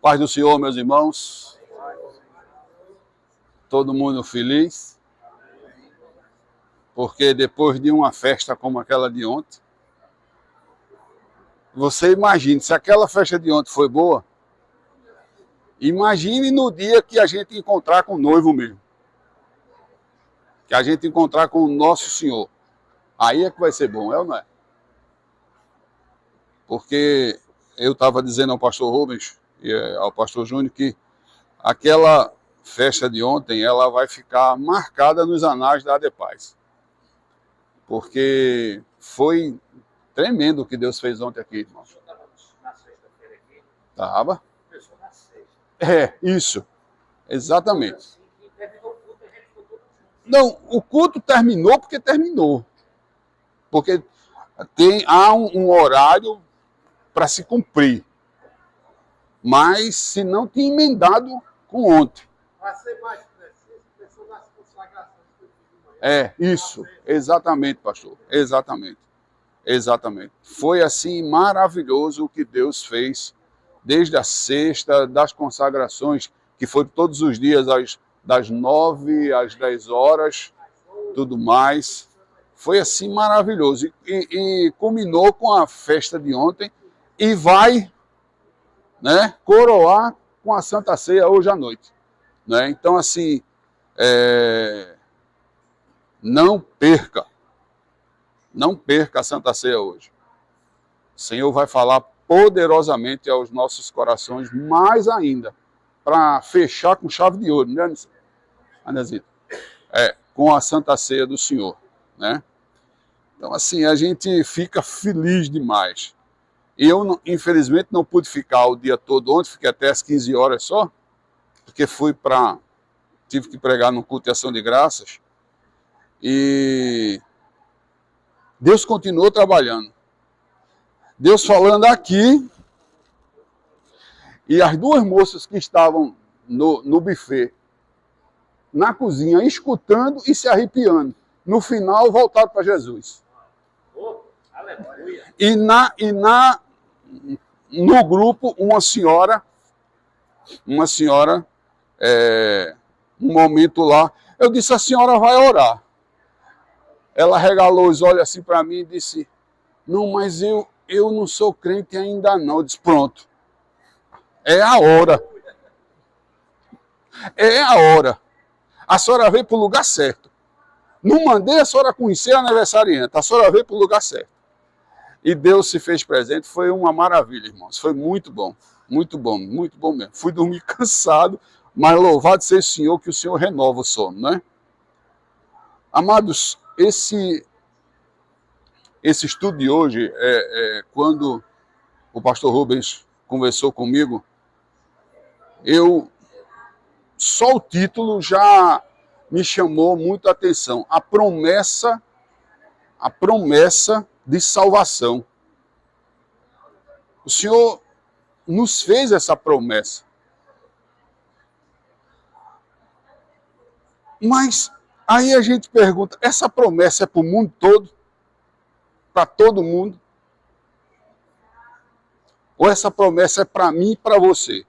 Paz do Senhor, meus irmãos. Todo mundo feliz. Porque depois de uma festa como aquela de ontem, você imagine, se aquela festa de ontem foi boa, imagine no dia que a gente encontrar com o noivo mesmo. Que a gente encontrar com o nosso Senhor. Aí é que vai ser bom, é ou não é? Porque eu estava dizendo ao pastor Rubens e ao pastor Júnior que aquela festa de ontem, ela vai ficar marcada nos anais da ADEPAZ. Porque foi tremendo o que Deus fez ontem aqui, irmão. Na sexta-feira aqui. Tava? Começou na sexta. É, isso. Exatamente. Não, o culto terminou porque terminou. Porque há um horário para se cumprir. Mas se não tinha emendado com ontem. Vai ser mais preciso, pensou nas consagrações que eu fiz de manhã. É, isso. Exatamente, pastor. Exatamente. Exatamente. Foi assim maravilhoso o que Deus fez desde a sexta, das consagrações, que foi todos os dias das 9 às 10 horas, tudo mais. Foi assim maravilhoso. E culminou com a festa de ontem e vai, né, coroar com a Santa Ceia hoje à noite. Né? Então, assim, não perca a Santa Ceia hoje. O Senhor vai falar poderosamente aos nossos corações, mais ainda, para fechar com chave de ouro, né, Anezito? Com a Santa Ceia do Senhor, né? Então, assim, a gente fica feliz demais. Eu, infelizmente, não pude ficar o dia todo ontem, fiquei até às 15 horas só, porque tive que pregar no culto de ação de graças, e Deus continuou trabalhando. Deus falando aqui, e as duas moças que estavam no buffet, na cozinha, escutando e se arrepiando. No final, voltaram para Jesus. Aleluia. E no grupo, uma senhora, um momento lá, eu disse, a senhora vai orar. Ela regalou os olhos assim para mim e disse, não, mas eu não sou crente ainda não. Eu disse, pronto, é a hora. É a hora. A senhora veio para o lugar certo. Não mandei a senhora conhecer a aniversariante, a senhora veio para o lugar certo. E Deus se fez presente, foi uma maravilha, irmãos. Foi muito bom mesmo. Fui dormir cansado, mas louvado seja o Senhor, que o Senhor renova o sono, né? Amados, esse estudo de hoje, quando o pastor Rubens conversou comigo, só o título já me chamou muito a atenção. A promessa de salvação. O Senhor nos fez essa promessa. Mas aí a gente pergunta, essa promessa é para o mundo todo? Para todo mundo? Ou essa promessa é para mim e para você?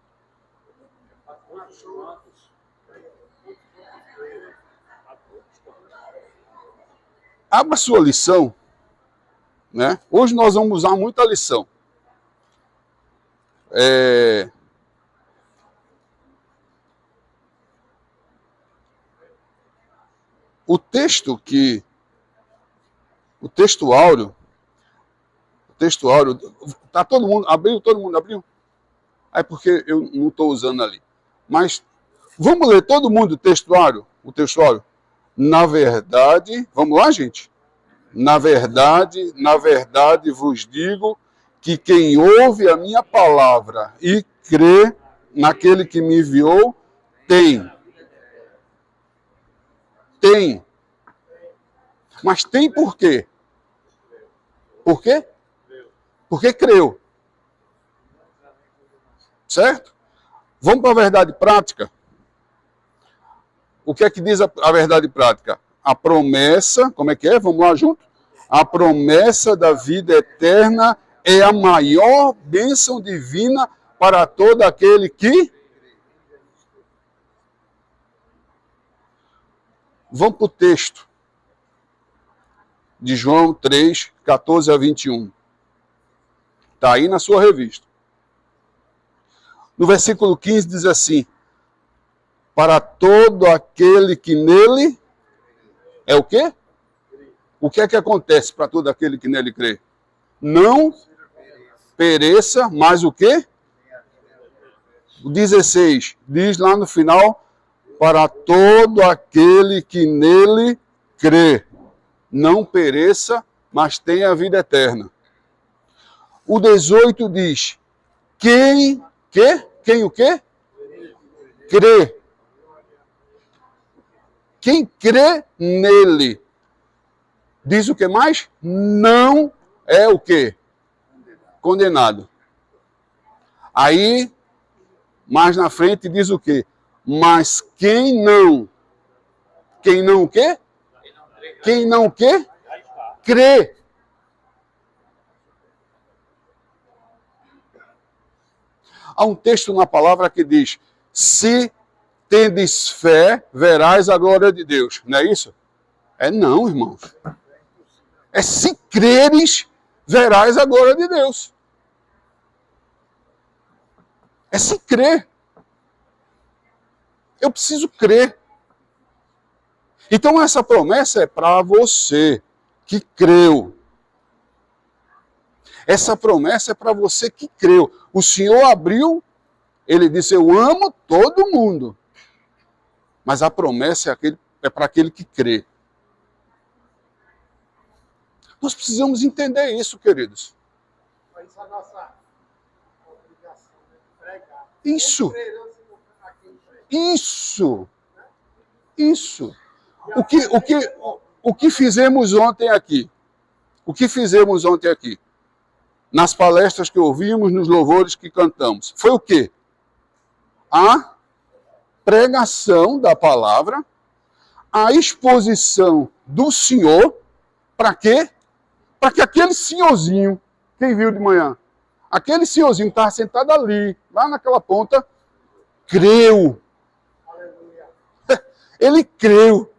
Abra sua lição, né? Hoje nós vamos usar muita lição. O texto áureo, tá todo mundo abriu? É porque eu não estou usando ali. Mas vamos ler todo mundo o texto áureo? Na verdade, vamos lá, gente? Na verdade vos digo que quem ouve a minha palavra e crê naquele que me enviou, tem. Mas tem por quê? Por quê? Porque creu. Certo? Vamos para a verdade prática? O que é que diz a verdade prática? A promessa, como é que é? Vamos lá junto? A promessa da vida eterna é a maior bênção divina para todo aquele que... Vamos para o texto de João 3, 14 a 21. Está aí na sua revista. No versículo 15 diz assim: para todo aquele que nele... É o quê? O que é que acontece para todo aquele que nele crê? Não pereça, mas o quê? O 16 diz lá no final: para todo aquele que nele crê, não pereça, mas tenha a vida eterna. O 18 diz: quem o quê? Crê. Quem crê nele, diz o que mais? Não é o quê? Condenado. Aí, mais na frente diz o quê? Mas quem não o quê? Quem não o quê? Crê. Há um texto na palavra que diz: se tendes fé, verás a glória de Deus. Não é isso? É não, irmãos. É se creres, verás a glória de Deus. É se crer. Eu preciso crer. Então essa promessa é para você que creu. Essa promessa é para você que creu. O Senhor abriu, ele disse: eu amo todo mundo. Mas a promessa é para aquele que crê. Nós precisamos entender isso, queridos. Isso é a nossa obrigação, né? Pregar. Isso. Isso. O que fizemos ontem aqui? O que fizemos ontem aqui? Nas palestras que ouvimos, nos louvores que cantamos. Foi o quê? A pregação da palavra, a exposição do Senhor, para quê? Para que aquele senhorzinho, quem viu de manhã? Aquele senhorzinho que estava sentado ali, lá naquela ponta, creu. Aleluia. Ele creu.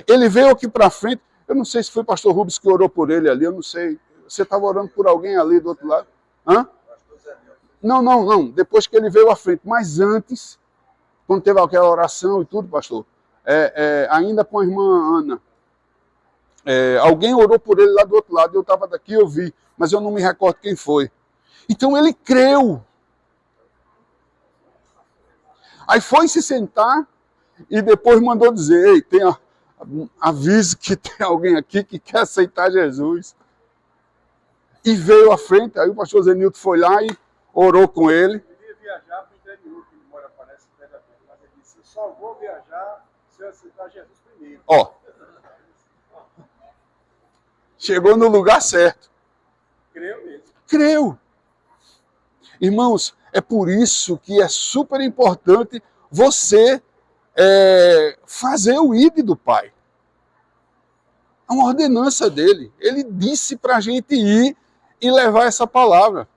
Ele veio aqui para frente. Eu não sei se foi o pastor Rubens que orou por ele ali, eu não sei. Você estava orando por alguém ali do outro lado? Hã? Não. Depois que ele veio à frente. Mas antes, quando teve aquela oração e tudo, pastor, ainda com a irmã Ana, alguém orou por ele lá do outro lado. Eu estava daqui, eu vi, mas eu não me recordo quem foi. Então ele creu. Aí foi se sentar e depois mandou dizer: ei, avise que tem alguém aqui que quer aceitar Jesus. E veio à frente, aí o pastor Zenilton foi lá e orou com ele. Ele ia viajar para o interior, que ele mora, parece, mas ele disse: eu só vou viajar se eu aceitar Jesus primeiro. Ó, chegou no lugar certo. Creu mesmo. Creu. Irmãos, é por isso que é super importante você fazer o ID do Pai. É uma ordenança dele. Ele disse para a gente ir e levar essa palavra.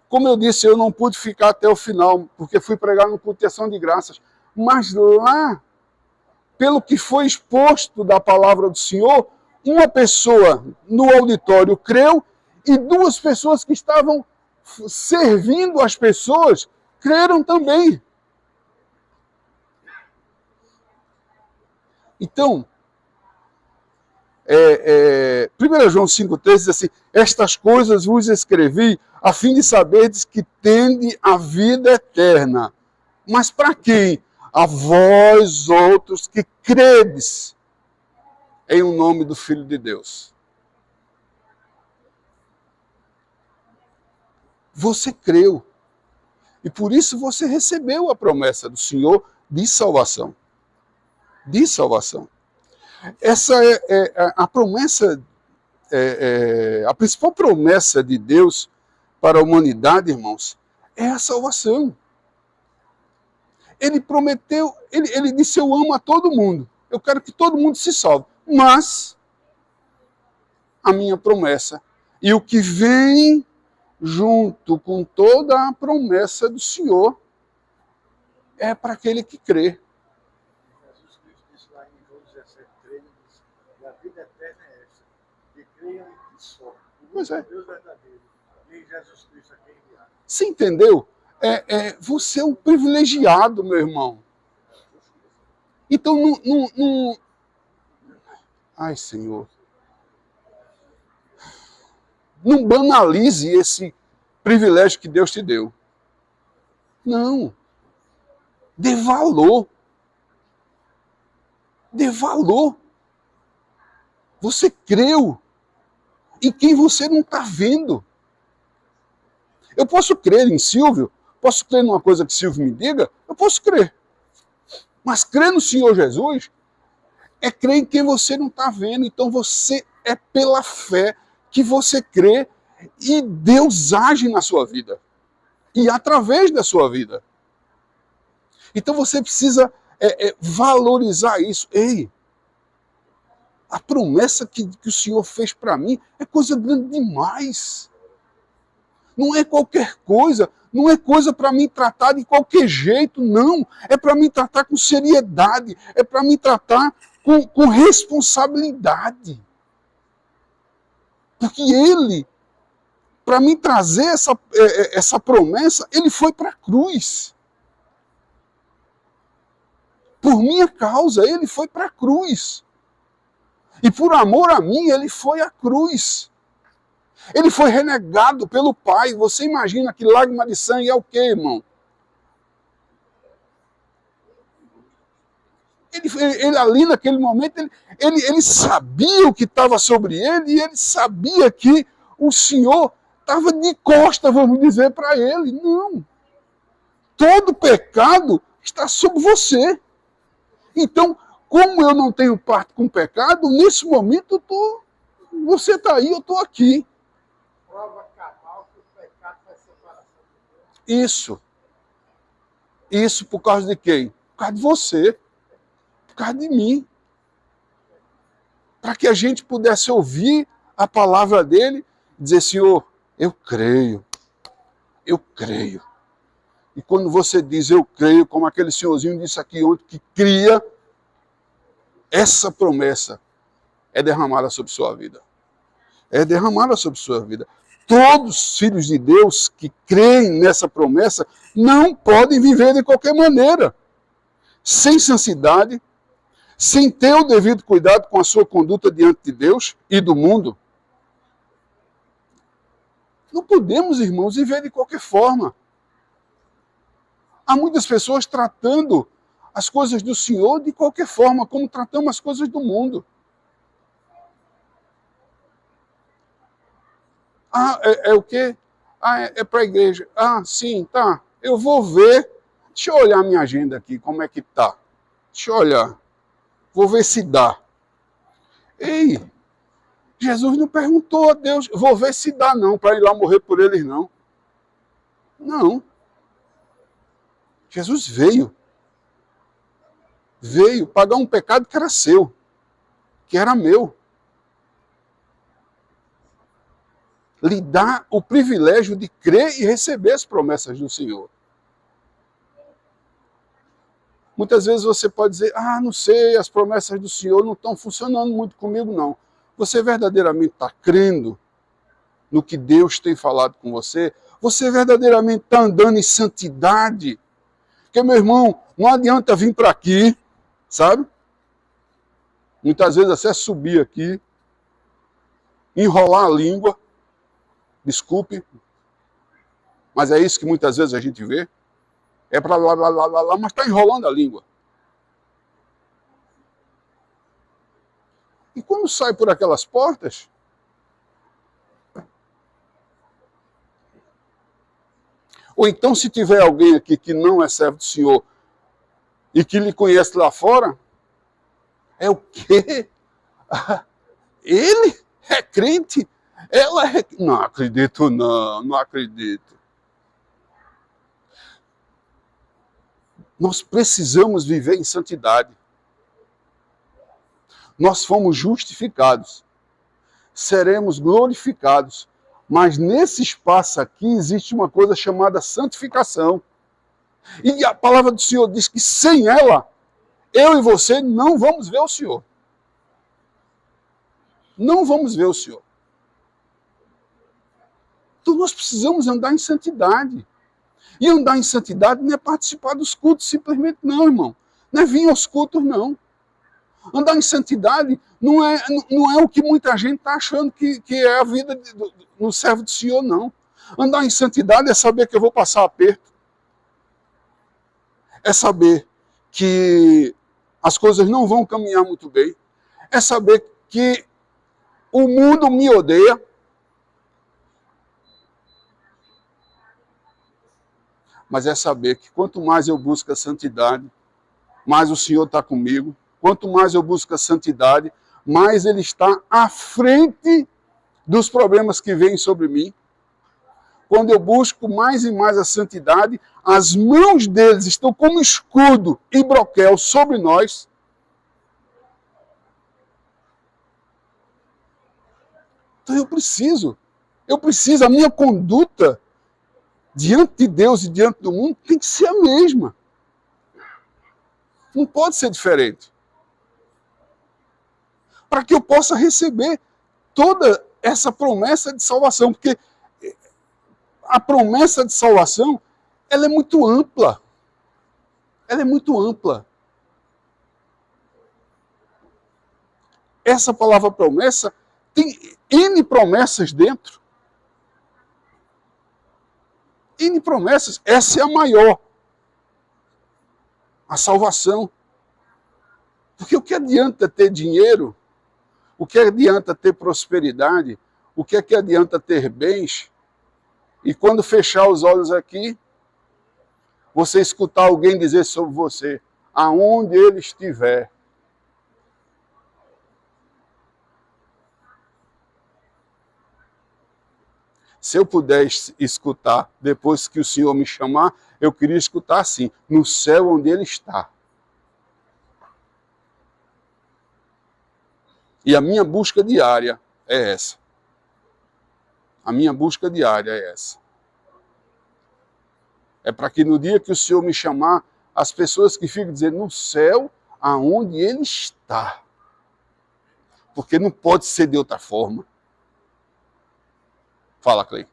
Como eu disse, eu não pude ficar até o final, porque fui pregar no culto de ação de graças. Mas lá, pelo que foi exposto da palavra do Senhor, uma pessoa no auditório creu e duas pessoas que estavam servindo as pessoas creram também. Então, 1 João 5,3 diz assim: estas coisas vos escrevi a fim de saberdes que tende a vida eterna. Mas para quem? A vós outros que credes em o nome do Filho de Deus. Você creu. E por isso você recebeu a promessa do Senhor de salvação. De salvação. Essa é a promessa, a principal promessa de Deus para a humanidade, irmãos, é a salvação. Ele prometeu, ele disse: eu amo a todo mundo, eu quero que todo mundo se salve, mas a minha promessa e o que vem junto com toda a promessa do Senhor, é para aquele que crê. Jesus Cristo disse lá em João 17:3, e a vida eterna é essa, que creiam em ti só, o único Deus verdadeiro, e em Jesus Cristo a quem enviar. Você entendeu? Você é um privilegiado, meu irmão. Então, não... Ai, Senhor. Não banalize esse privilégio que Deus te deu. Não. Dê valor. Dê valor. Você creu em quem você não está vendo. Eu posso crer em Silvio, posso crer numa coisa que Silvio me diga, eu posso crer. Mas crer no Senhor Jesus é crer em quem você não está vendo. Então você é pela fé que você crê e Deus age na sua vida. E através da sua vida. Então você precisa valorizar isso. Ei, a promessa que o Senhor fez para mim é coisa grande demais. Não é qualquer coisa, não é coisa para mim tratar de qualquer jeito, não. É para mim tratar com seriedade, é para mim tratar com responsabilidade. Porque ele, para mim trazer essa promessa, ele foi para a cruz. Por minha causa, ele foi para a cruz. E por amor a mim, ele foi à cruz. Ele foi renegado pelo Pai. Você imagina que lágrima de sangue é o quê, irmão? Ele ali naquele momento, ele sabia o que estava sobre ele e ele sabia que o Senhor estava de costas, vamos dizer, para ele. Não. Todo pecado está sobre você. Então, como eu não tenho parte com o pecado, nesse momento você está aí, eu estou aqui. Prova cabal que o pecado faz separação de Deus. Isso por causa de quem? Por causa de você. Por causa de mim. Para que a gente pudesse ouvir a palavra dele e dizer, Senhor, eu creio. Eu creio. E quando você diz eu creio, como aquele senhorzinho disse aqui ontem, que cria, essa promessa é derramada sobre sua vida. É derramada sobre sua vida. Todos os filhos de Deus que creem nessa promessa não podem viver de qualquer maneira. Sem santidade, sem ter o devido cuidado com a sua conduta diante de Deus e do mundo. Não podemos, irmãos, viver de qualquer forma. Há muitas pessoas tratando as coisas do Senhor de qualquer forma, como tratamos as coisas do mundo. Ah, é o quê? Ah, é para a igreja. Ah, sim, tá. Eu vou ver. Deixa eu olhar minha agenda aqui, como é que tá. Deixa eu olhar. Vou ver se dá. Ei, Jesus não perguntou a Deus, vou ver se dá não, para ir lá morrer por eles não. Não. Jesus veio pagar um pecado que era seu, que era meu. Lhe dá o privilégio de crer e receber as promessas do Senhor. Muitas vezes você pode dizer, não sei, as promessas do Senhor não estão funcionando muito comigo, não. Você verdadeiramente está crendo no que Deus tem falado com você? Você verdadeiramente está andando em santidade? Porque, meu irmão, não adianta vir para aqui, sabe? Muitas vezes até subir aqui, enrolar a língua, desculpe, mas é isso que muitas vezes a gente vê. É para lá, mas está enrolando a língua. E quando sai por aquelas portas, ou então se tiver alguém aqui que não é servo do Senhor e que lhe conhece lá fora, é o quê? Ele é crente? Ela é... Não acredito não acredito. Nós precisamos viver em santidade. Nós fomos justificados. Seremos glorificados Mas nesse espaço aqui existe uma coisa chamada santificação. E a palavra do Senhor diz que sem ela, eu e você não vamos ver o Senhor. Não vamos ver o Senhor. Então nós precisamos andar em santidade. E andar em santidade não é participar dos cultos simplesmente, não, irmão. Não é vir aos cultos, não. Andar em santidade não é o que muita gente está achando que é a vida no servo do Senhor, não. Andar em santidade é saber que eu vou passar aperto. É saber que as coisas não vão caminhar muito bem. É saber que o mundo me odeia. Mas é saber que quanto mais eu busco a santidade, mais o Senhor está comigo. Quanto mais eu busco a santidade, mais Ele está à frente dos problemas que vêm sobre mim. Quando eu busco mais e mais a santidade, as mãos deles estão como escudo e broquel sobre nós. Então eu preciso, a minha conduta diante de Deus e diante do mundo tem que ser a mesma. Não pode ser diferente. Para que eu possa receber toda essa promessa de salvação, porque a promessa de salvação, ela é muito ampla. Ela é muito ampla. Essa palavra promessa tem N promessas dentro. N promessas. Essa é a maior. A salvação. Porque o que adianta ter dinheiro? O que adianta ter prosperidade? O que adianta ter bens? E quando fechar os olhos aqui, você escutar alguém dizer sobre você, aonde ele estiver. Se eu puder escutar depois que o Senhor me chamar, eu queria escutar assim, no céu onde ele está. E a minha busca diária é essa. A minha busca diária é essa. É para que no dia que o Senhor me chamar, as pessoas que ficam dizendo no céu, aonde ele está. Porque não pode ser de outra forma. Fala, Clay.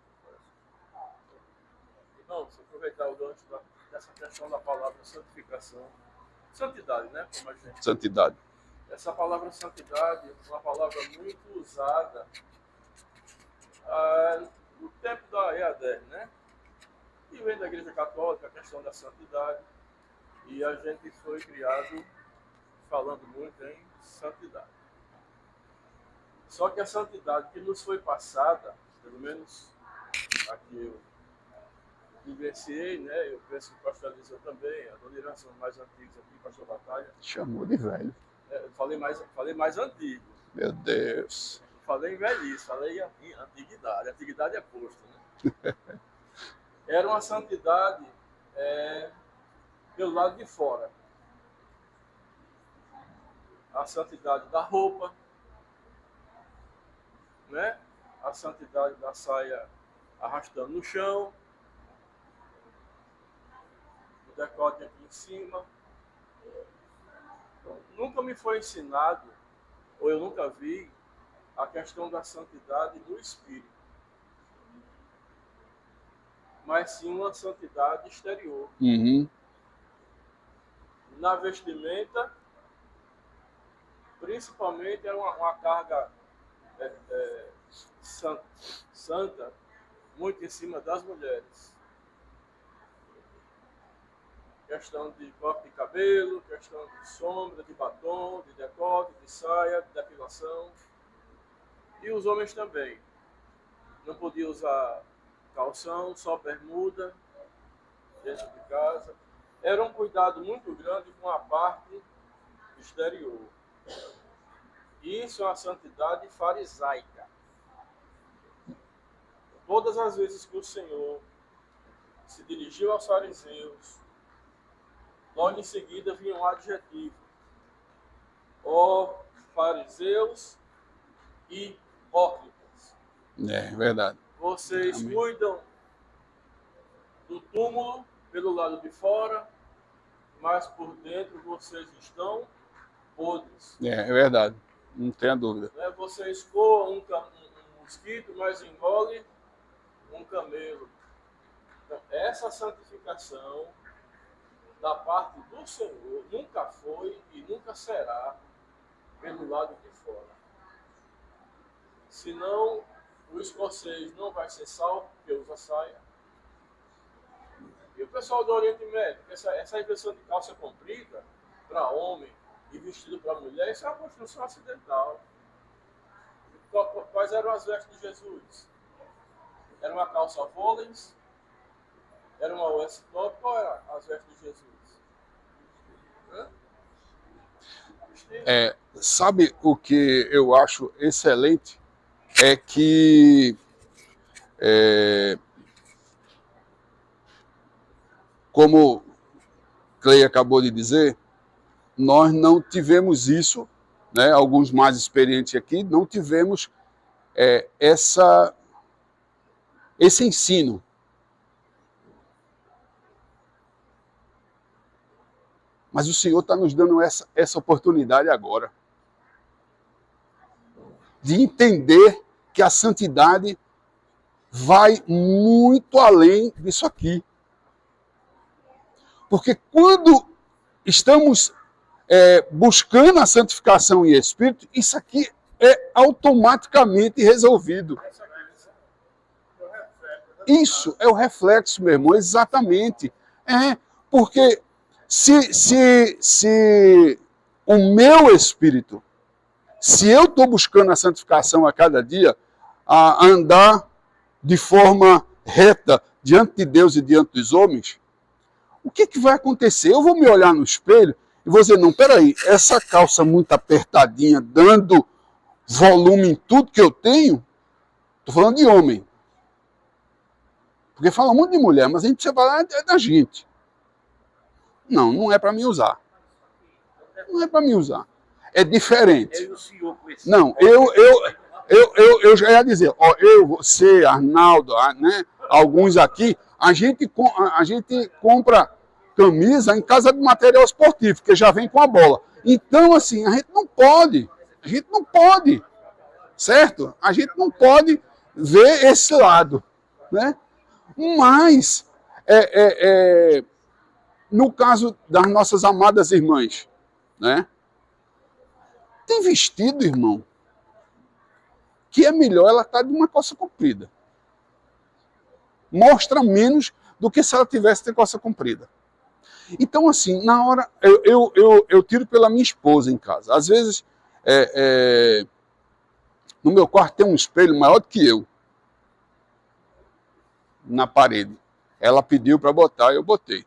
Não, se aproveitar o gancho dessa questão da palavra santificação. Santidade, né? Como a gente... Santidade. Essa palavra santidade é uma palavra muito usada no tempo da EADR, né? E vem da Igreja Católica a questão da santidade. E a gente foi criado falando muito em santidade. Só que a santidade que nos foi passada, pelo menos aqui eu vivenciei, né? Eu penso que o pastor Eliseu também, a dona Irã são mais antigos aqui, pastor Batalha. Chamou de velho. Eu falei mais antigo. Meu Deus. Falei em velhice, falei em antiguidade. Antiguidade é posto, né? Era uma santidade pelo lado de fora. A santidade da roupa, né? A santidade da saia arrastando no chão, o decote aqui em cima. Então, nunca me foi ensinado, ou eu nunca vi, a questão da santidade do espírito, mas sim uma santidade exterior. Uhum. Na vestimenta, principalmente era uma carga santa, muito em cima das mulheres. Questão de corte de cabelo, questão de sombra, de batom, de decote, de saia, de depilação. E os homens também. Não podia usar calção, só bermuda, dentro de casa. Era um cuidado muito grande com a parte exterior. Isso é uma santidade farisaica. Todas as vezes que o Senhor se dirigiu aos fariseus, logo em seguida vinha um adjetivo. Ó fariseus e hipócritas. É verdade. Vocês Amém. cuidam do túmulo pelo lado de fora, mas por dentro vocês estão podres. É verdade. Não tenha dúvida. Né? Vocês coam um mosquito, mas engole um camelo. Então, essa santificação da parte do Senhor nunca foi e nunca será pelo lado de fora. Senão, o escocês não vai ser salvo porque usa saia. E o pessoal do Oriente Médio, essa invenção de calça comprida para homem e vestido para mulher, isso é uma construção acidental. Quais eram as vestes de Jesus? Era uma calça Vollens? Era uma US top? Qual era as vestes de Jesus? Sabe o que eu acho excelente? É que como Clay acabou de dizer, nós não tivemos isso, né? Alguns mais experientes aqui, não tivemos esse ensino. Mas o Senhor está nos dando essa oportunidade agora de entender que a santidade vai muito além disso aqui. Porque quando estamos buscando a santificação em espírito, isso aqui é automaticamente resolvido. Isso é o reflexo, meu irmão, exatamente. Porque se o meu espírito, se eu estou buscando a santificação a cada dia, a andar de forma reta diante de Deus e diante dos homens, o que vai acontecer? Eu vou me olhar no espelho e vou dizer, não, peraí, essa calça muito apertadinha, dando volume em tudo que eu tenho, estou falando de homem. Porque fala muito de mulher, mas a gente precisa falar da gente. Não é para mim usar. Não é para mim usar. É diferente. Não, eu já ia dizer, ó, eu, você, Arnaldo, né, alguns aqui, a gente compra camisa em casa de material esportivo, que já vem com a bola. Então, assim, a gente não pode, certo? A gente não pode ver esse lado, né? Mas, no caso das nossas amadas irmãs, né? Tem vestido, irmão, que é melhor ela estar de uma calça comprida. Mostra menos do que se ela tivesse de calça comprida. Então, assim, na hora, eu tiro pela minha esposa em casa. Às vezes, no meu quarto tem um espelho maior do que eu, na parede. Ela pediu para botar, eu botei.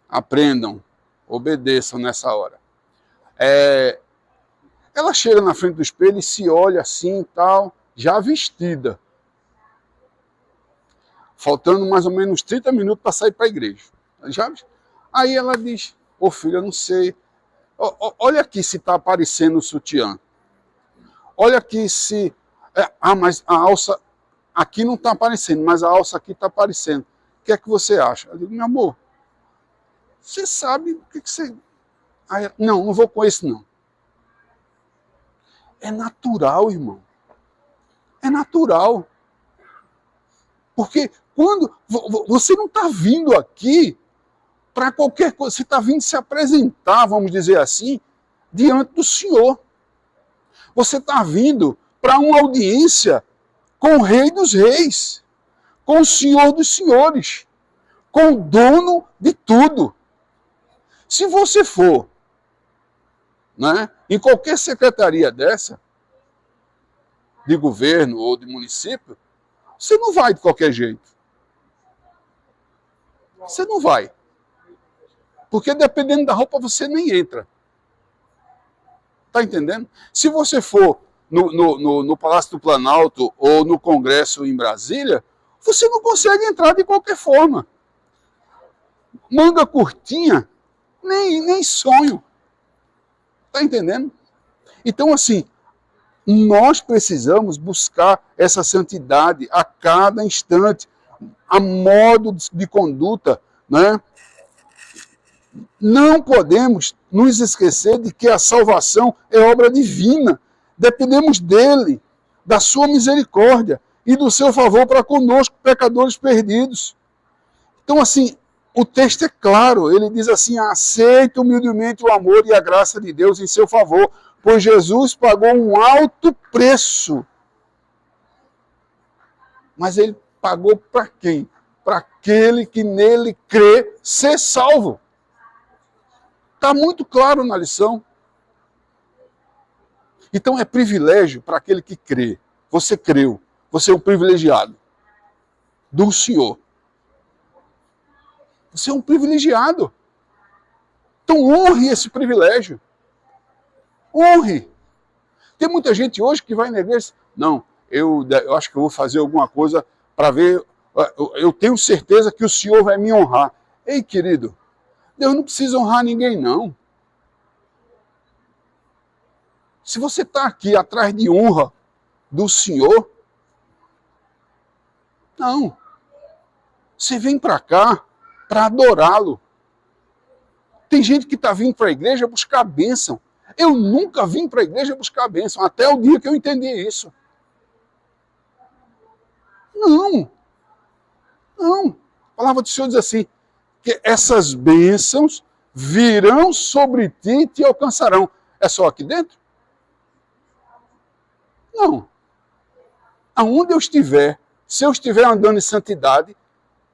Aprendam, obedeçam nessa hora. Ela chega na frente do espelho e se olha assim e tal, já vestida. Faltando mais ou menos 30 minutos para sair para a igreja. Aí ela diz, ô filha, eu não sei. Olha aqui se está aparecendo o sutiã. Olha aqui se... mas a alça aqui não está aparecendo, mas a alça aqui está aparecendo. O que é que você acha? Eu digo, meu amor, você sabe o que você... Aí, não vou com isso não. É natural, irmão. É natural. Porque quando você não está vindo aqui para qualquer coisa, você está vindo se apresentar, vamos dizer assim, diante do Senhor. Você está vindo para uma audiência com o Rei dos Reis, com o Senhor dos Senhores, com o dono de tudo. Se você for, né, em qualquer secretaria dessa, de governo ou de município, você não vai de qualquer jeito. Você não vai. Porque dependendo da roupa você nem entra. Está entendendo? Se você for no Palácio do Planalto ou no Congresso em Brasília, você não consegue entrar de qualquer forma. Manga curtinha, nem sonho. Está entendendo? Então, assim, nós precisamos buscar essa santidade a cada instante, a modo de conduta, né? Não podemos nos esquecer de que a salvação é obra divina. Dependemos dele, da sua misericórdia e do seu favor para conosco, pecadores perdidos. Então, assim, o texto é claro. Ele diz assim: aceita humildemente o amor e a graça de Deus em seu favor, pois Jesus pagou um alto preço. Mas ele pagou para quem? Para aquele que nele crê ser salvo. Está muito claro na lição. Então é privilégio para aquele que crê. Você creu. Você é um privilegiado do Senhor. Você é um privilegiado. Então honre esse privilégio. Honre. Tem muita gente hoje que vai na igreja. Não, eu acho que eu vou fazer alguma coisa para ver. Eu tenho certeza que o Senhor vai me honrar. Ei, querido, Deus não precisa honrar ninguém, não. Se você está aqui atrás de honra do Senhor, não. Você vem para cá para adorá-lo. Tem gente que está vindo para a igreja buscar a bênção. Eu nunca vim para a igreja buscar a bênção, até o dia que eu entendi isso. Não. Não. A palavra do Senhor diz assim, que essas bênçãos virão sobre ti e te alcançarão. É só aqui dentro? Não. Aonde eu estiver, se eu estiver andando em santidade,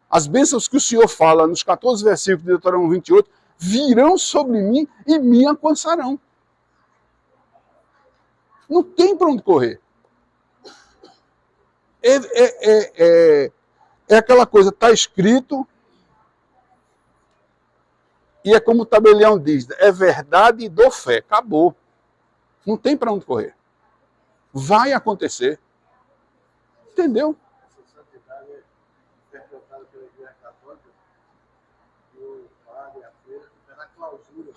as bênçãos que o Senhor fala nos 14 versículos de Deuteronômio 28 virão sobre mim e me alcançarão. Não tem para onde correr. É aquela coisa, está escrito, e é como o tabelião diz, é verdade e dou fé. Acabou. Não tem para onde correr. Vai acontecer. Entendeu? Essa santidade é interpretada pela Igreja Católica, e o padre, a freira, é na clausura,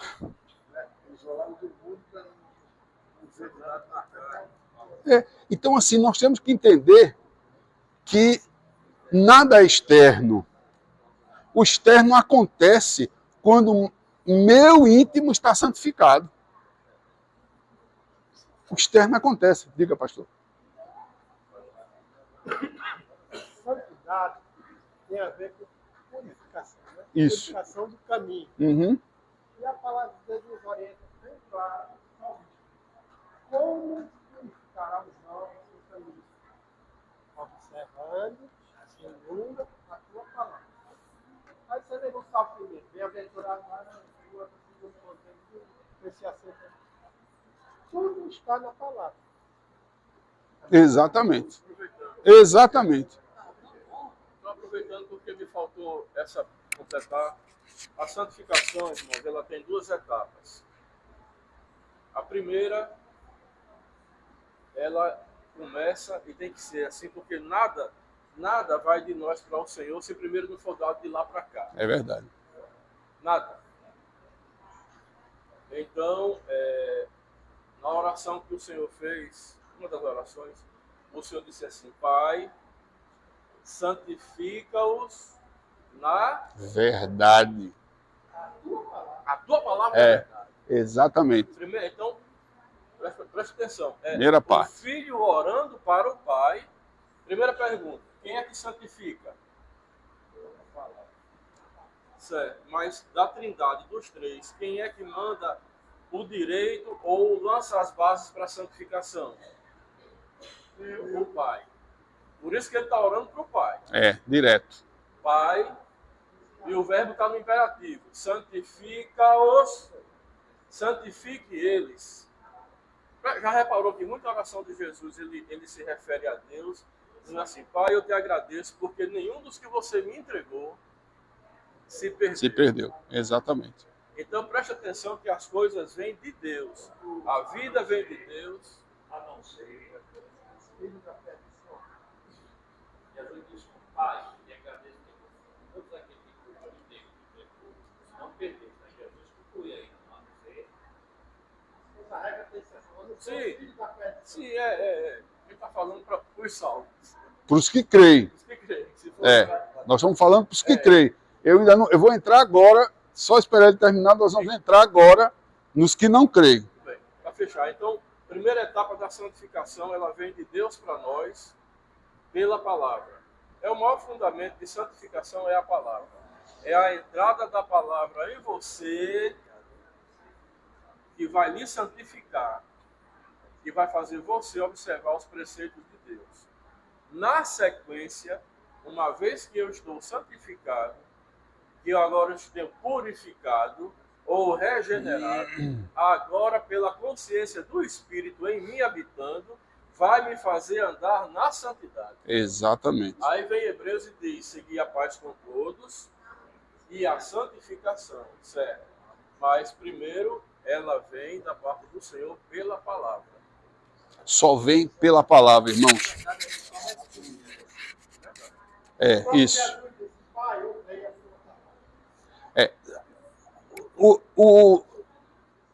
né? Isolado do mundo para não dizer nada na cara. Então, assim, nós temos que entender que nada é externo. O externo acontece quando o meu íntimo está santificado. O externo acontece. Diga, pastor. Santidade tem a ver com purificação, né? Isso. Purificação do caminho. Uhum. E a palavra de Deus nos orienta bem claro como purificar os nossos caminhos, observando, segundo a tua palavra. Aí você lê no Salmo primeiro, bem-aventurado lá na rua do segundo conselho, esse aceita. Tudo está na palavra. Exatamente. Exatamente. Estou aproveitando porque me faltou essa completar. A santificação, irmãos, ela tem duas etapas. A primeira, ela começa e tem que ser assim, porque nada vai de nós para o Senhor se primeiro não for dado de lá para cá. É verdade. Nada. Então, na oração que o Senhor fez, uma das orações, o Senhor disse assim: Pai, santifica-os na Verdade. a tua palavra é verdade. Exatamente. Primeiro, então, preste atenção. Primeira parte. O filho orando para o pai. Primeira pergunta: quem é que santifica? Certo. Mas da trindade dos três, quem é que manda o direito ou lança as bases para a santificação? O pai. Por isso que ele está orando para o pai. Direto. Pai, e o verbo está no imperativo. Santifica-os, santifique eles. Já reparou que muita oração de Jesus, ele se refere a Deus, dizendo assim: Pai, eu te agradeço porque nenhum dos que você me entregou se perdeu. Se perdeu. Exatamente. Então preste atenção que as coisas vêm de Deus. A vida vem de Deus. A não ser os filhos da perdição. Jesus disse: Pai, e agradeço a todos aqueles que cuidam de Deus, não perderam. Jesus conclui aí, não sei. Essa regra tem exceção. Sim, ele está falando para os salvos. Para os que creem. Os que creem. Se for Nós estamos falando para os que creem. Eu vou entrar agora, só esperar ele terminar, nós vamos entrar agora nos que não creem. Bem, para fechar, então, primeira etapa da santificação, ela vem de Deus para nós pela palavra. O maior fundamento de santificação é a palavra. É a entrada da palavra em você que vai lhe santificar, que vai fazer você observar os preceitos de Deus. Na sequência, uma vez que eu estou santificado, que eu agora estou purificado ou regenerado, agora pela consciência do Espírito em mim habitando, vai me fazer andar na santidade. Exatamente. Aí vem Hebreus e diz, seguir a paz com todos e a santificação, certo? Mas primeiro ela vem da parte do Senhor pela palavra. Só vem pela palavra, irmãos. Isso.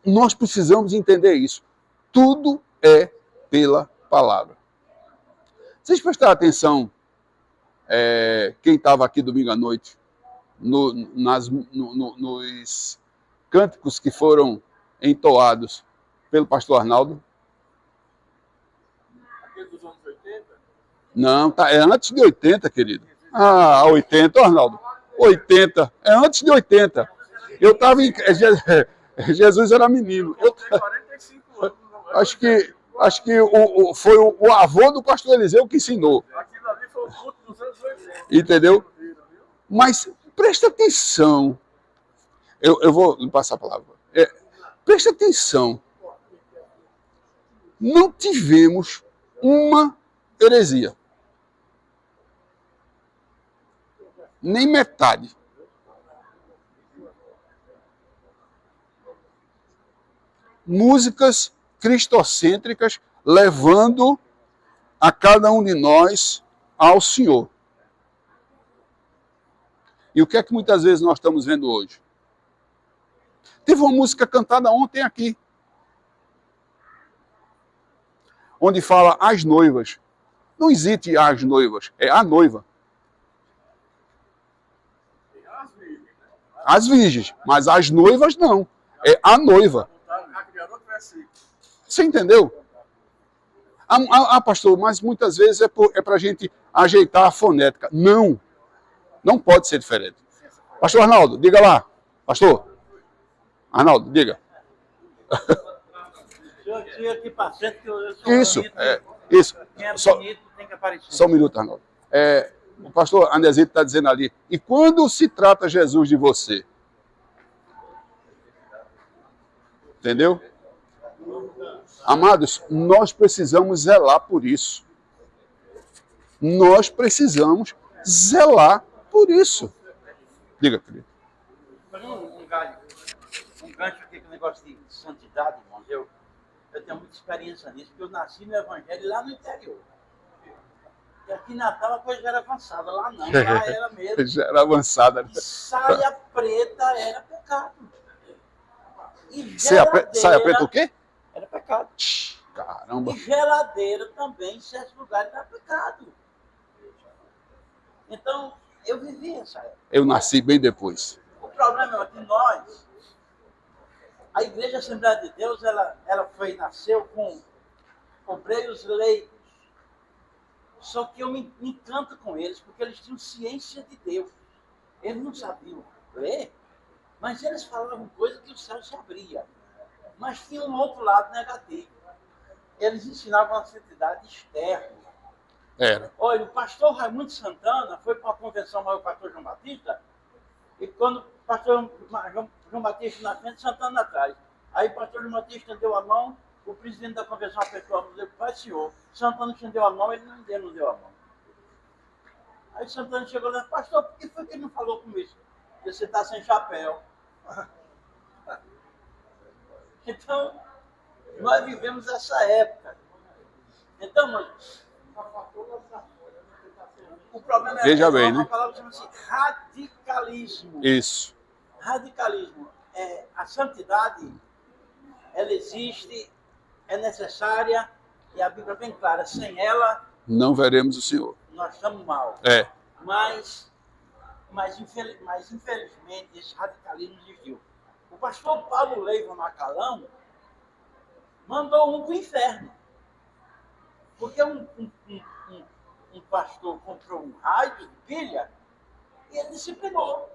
Nós precisamos entender isso. Tudo é pela palavra. Vocês prestaram atenção, quem estava aqui domingo à noite, nos cânticos que foram entoados pelo pastor Arnaldo? Aquele dos anos 80? Não, é antes de 80, querido. 80, Arnaldo. 80, é antes de 80. Eu estava em... Jesus era menino. Eu tenho 45 anos. Acho que foi o avô do pastor Eliseu que ensinou. Aquilo ali foi o culto dos anos 80. Entendeu? Mas presta atenção. Eu vou lhe passar a palavra. Presta atenção. Não tivemos uma heresia. Nem metade. Músicas cristocêntricas levando a cada um de nós ao Senhor. E o que é que muitas vezes nós estamos vendo hoje? Teve uma música cantada ontem aqui, onde fala as noivas. Não existe as noivas, é a noiva. As virgens, mas as noivas não, é a noiva. Você entendeu? Pastor, mas muitas vezes é para a gente ajeitar a fonética. Não, não pode ser diferente. Pastor Arnaldo, diga lá. Pastor Arnaldo, diga. Aqui para frente, que eu sou isso, bonito, isso. Quem é bonito tem que aparecer. Só um minuto, Arnaldo. O pastor Andesito está dizendo ali, e quando se trata Jesus de você? Entendeu? Amados, nós precisamos zelar por isso. Nós precisamos zelar por isso. Diga, querido. Um gancho aqui com o negócio de santidade, irmãos. Eu tenho muita experiência nisso, porque eu nasci no Evangelho lá no interior. E aqui em Natal a coisa já era avançada, lá não, lá era mesmo. Já era avançada. E saia preta era pecado. E saia preta o quê? Era pecado. Caramba. E geladeira também, em certos lugares, era pecado. Então, eu vivi essa época. Eu nasci bem depois. O problema é que nós, a Igreja Assembleia de Deus, ela nasceu com obreiros leigos. Só que eu me encanto com eles, porque eles tinham ciência de Deus. Eles não sabiam ler, mas eles falavam coisas que o céu se abria. Mas tinha um outro lado negativo. Eles ensinavam a santidade externa. Era. Olha, o pastor Raimundo Santana foi para uma convenção maior do pastor João Batista, e quando o pastor João Batista na frente, Santana atrás. Aí o pastor João Batista estendeu a mão, o presidente da convenção apertou a mão dele, pai, senhor. Santana estendeu a mão, ele não deu a mão. Aí Santana chegou lá, pastor, por que foi que ele não falou comigo? Porque você está sem chapéu. Então, nós vivemos essa época. Então, mas, o problema Veja é bem, uma né? palavra que chama-se radicalismo. Isso. Radicalismo. A santidade, ela existe é necessária e a Bíblia é bem clara, sem ela Não veremos o Senhor. nós estamos mal. É. Mas infelizmente esse radicalismo existiu. O pastor Paulo Leiva Macalão mandou um para o inferno. Porque um pastor comprou um rádio de pilha e ele disciplinou.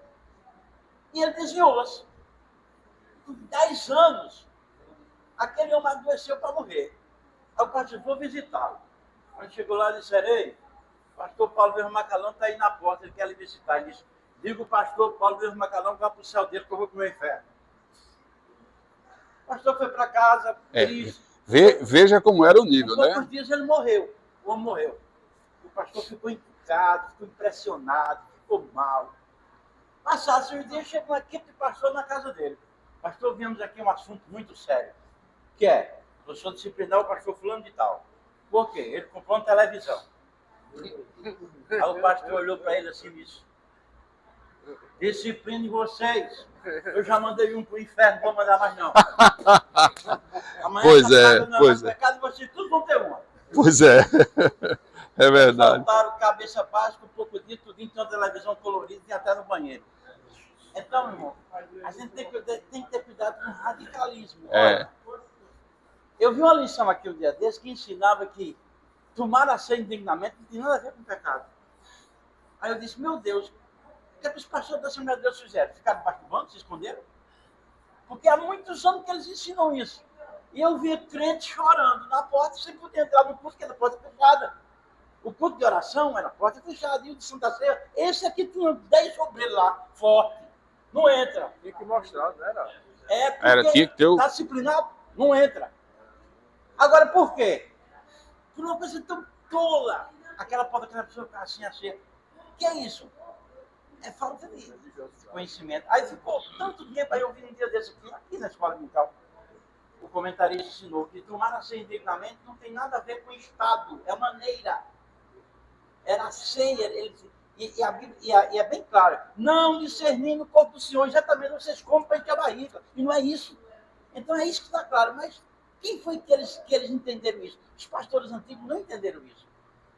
E ele desviou-se. Por 10 anos, aquele homem adoeceu para morrer. Aí o pastor foi visitá-lo. Quando chegou lá, ele disse: ei, o pastor Paulo Leiva Macalão está aí na porta, ele quer lhe visitar. Ele disse: diga o pastor Paulo Leiva Macalão que vai para o céu dele, que eu vou para o meu inferno. O pastor foi para casa, triste. Veja como era o nível, Em poucos né? dias ele morreu. O homem morreu. O pastor ficou encucado, ficou impressionado, ficou mal. Passados uns dias, chegou uma equipe de pastor na casa dele. Pastor, viemos aqui um assunto muito sério, que é, o senhor disciplinar o pastor fulano de tal. Por quê? Ele comprou uma televisão. Aí o pastor olhou para ele assim e disse: disciplinem vocês. Eu já mandei um para o inferno, não vou mandar mais não. Amanhã Pois essa é, casa não pois mais é. pecado, vocês tudo vão ter uma. Pois é. É verdade. Faltaram cabeça baixa, um pouco de tudo, tem uma televisão colorida e até no banheiro. Então, irmão, a gente tem que ter cuidado com o radicalismo. É. Olha, eu vi uma lição aqui um dia desse que ensinava que tomar a ceia indignamente não tem nada a ver com pecado. Aí eu disse: meu Deus, o que os pastores da Assembleia de Deus fizeram? Ficaram debaixo do banco, se esconderam? Porque há muitos anos que eles ensinam isso. E eu via crentes chorando na porta sem poder entrar no culto, que era porta fechada. O culto de oração era porta fechada. E o de Santa Ceia, esse aqui tinha 10 obreiros lá, forte. Não entra. Tinha que mostrar, não era? É porque Tinha que ter o... está disciplinado, não entra. Agora, por quê? Por uma coisa tão tola. Aquela porta que a pessoa fica assim. Que é isso? É falta de conhecimento. Aí ficou tanto tempo, aí eu vi um dia desse aqui na escola militar. O comentarista ensinou que tomar a ceia indignamente não tem nada a ver com o Estado, é maneira. Era a ceia, e é bem claro, não discernindo o corpo do Senhor, exatamente, vocês comem para encher a barriga, e não é isso. Então é isso que está claro, mas quem foi que eles entenderam isso? Os pastores antigos não entenderam isso.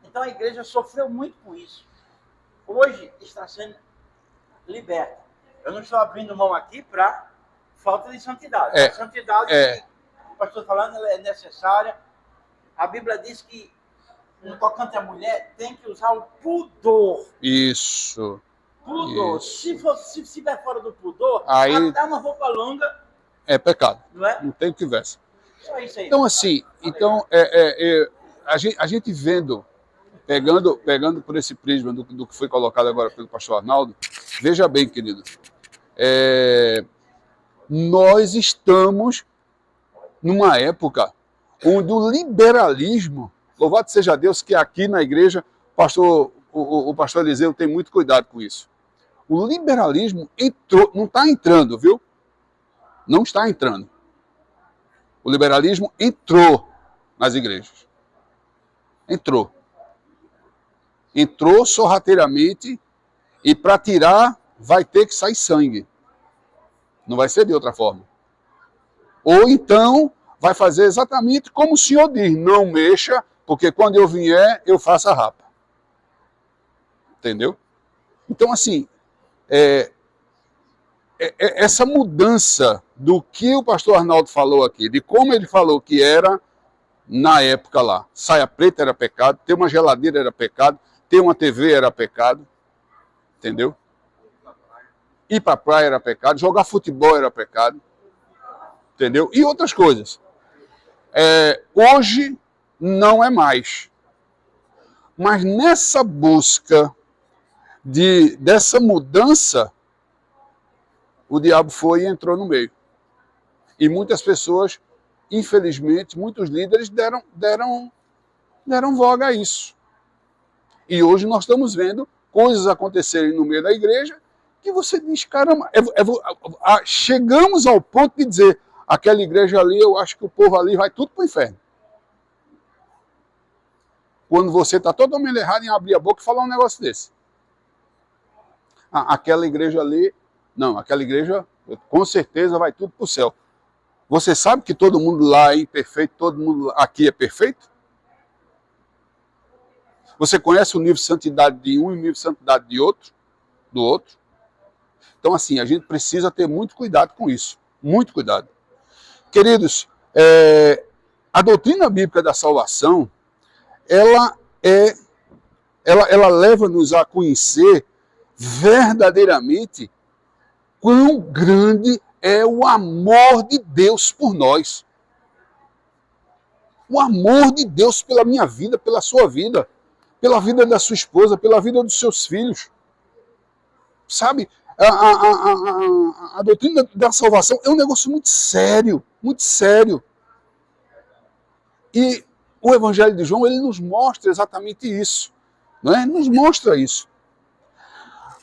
Então a igreja sofreu muito com isso. Hoje está sendo liberta. Eu não estou abrindo mão aqui para falta de santidade. A santidade, o pastor falando, ela é necessária. A Bíblia diz que no tocante à mulher tem que usar o pudor. Isso. Pudor. Isso. Se estiver fora do pudor, Aí... até uma roupa longa. É pecado. Não é? Não tem conversa. Só isso aí. Então, assim, a gente vendo, pegando por esse prisma do que foi colocado agora pelo pastor Arnaldo, veja bem, querido, nós estamos numa época onde o liberalismo, louvado seja Deus que aqui na igreja o pastor Eliseu tem muito cuidado com isso. O liberalismo entrou, não está entrando, viu? Não está entrando. O liberalismo entrou nas igrejas. Entrou. Entrou sorrateiramente e para tirar vai ter que sair sangue. Não vai ser de outra forma. Ou então vai fazer exatamente como o Senhor diz, não mexa, porque quando eu vier, eu faço a rapa. Entendeu? Então, assim, essa mudança do que o pastor Arnaldo falou aqui, de como ele falou que era na época lá. Saia preta era pecado, ter uma geladeira era pecado, ter uma TV era pecado, entendeu? Ir para a praia era pecado, jogar futebol era pecado, entendeu? E outras coisas. Hoje não é mais. Mas nessa busca dessa mudança, o diabo foi e entrou no meio. E muitas pessoas, infelizmente, muitos líderes deram voga a isso. E hoje nós estamos vendo coisas acontecerem no meio da igreja que você diz, caramba, chegamos ao ponto de dizer, aquela igreja ali, eu acho que o povo ali vai tudo para o inferno. Quando você está totalmente errado em abrir a boca e falar um negócio desse. Aquela igreja ali, não, aquela igreja com certeza vai tudo para o céu. Você sabe que todo mundo lá é imperfeito, todo mundo aqui é perfeito? Você conhece o nível de santidade de um e o nível de santidade do outro? Então, assim, a gente precisa ter muito cuidado com isso. Muito cuidado. Queridos, a doutrina bíblica da salvação, ela leva-nos a conhecer verdadeiramente quão grande é o amor de Deus por nós. O amor de Deus pela minha vida, pela sua vida, pela vida da sua esposa, pela vida dos seus filhos. Sabe? A doutrina da salvação é um negócio muito sério, muito sério. E o Evangelho de João, ele nos mostra exatamente isso. Não é? Nos mostra isso.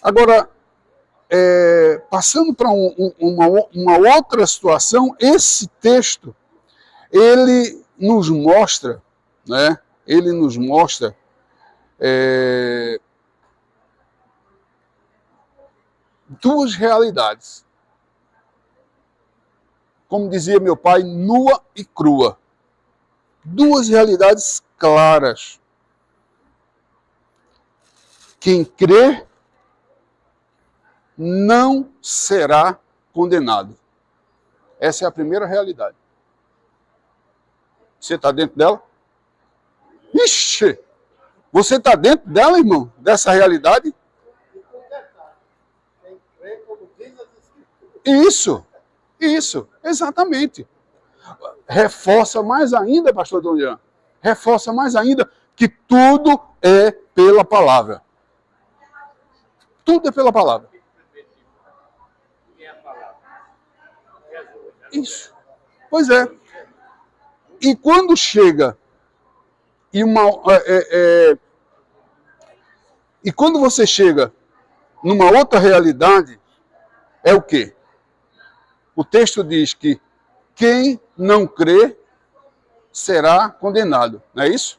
Agora, passando para uma outra situação, esse texto, ele nos mostra, né? Ele nos mostra duas realidades. Como dizia meu pai, nua e crua. Duas realidades claras. Quem crê não será condenado. Essa é a primeira realidade. Você está dentro dela? Ixi! Você está dentro dela, irmão? Dessa realidade? Isso, exatamente. Reforça mais ainda, pastor Donian, reforça mais ainda que tudo é pela palavra. Tudo é pela palavra. Isso. Pois é. E quando chega e quando você chega numa outra realidade, é o quê? O texto diz que quem não crê será condenado. Não é isso?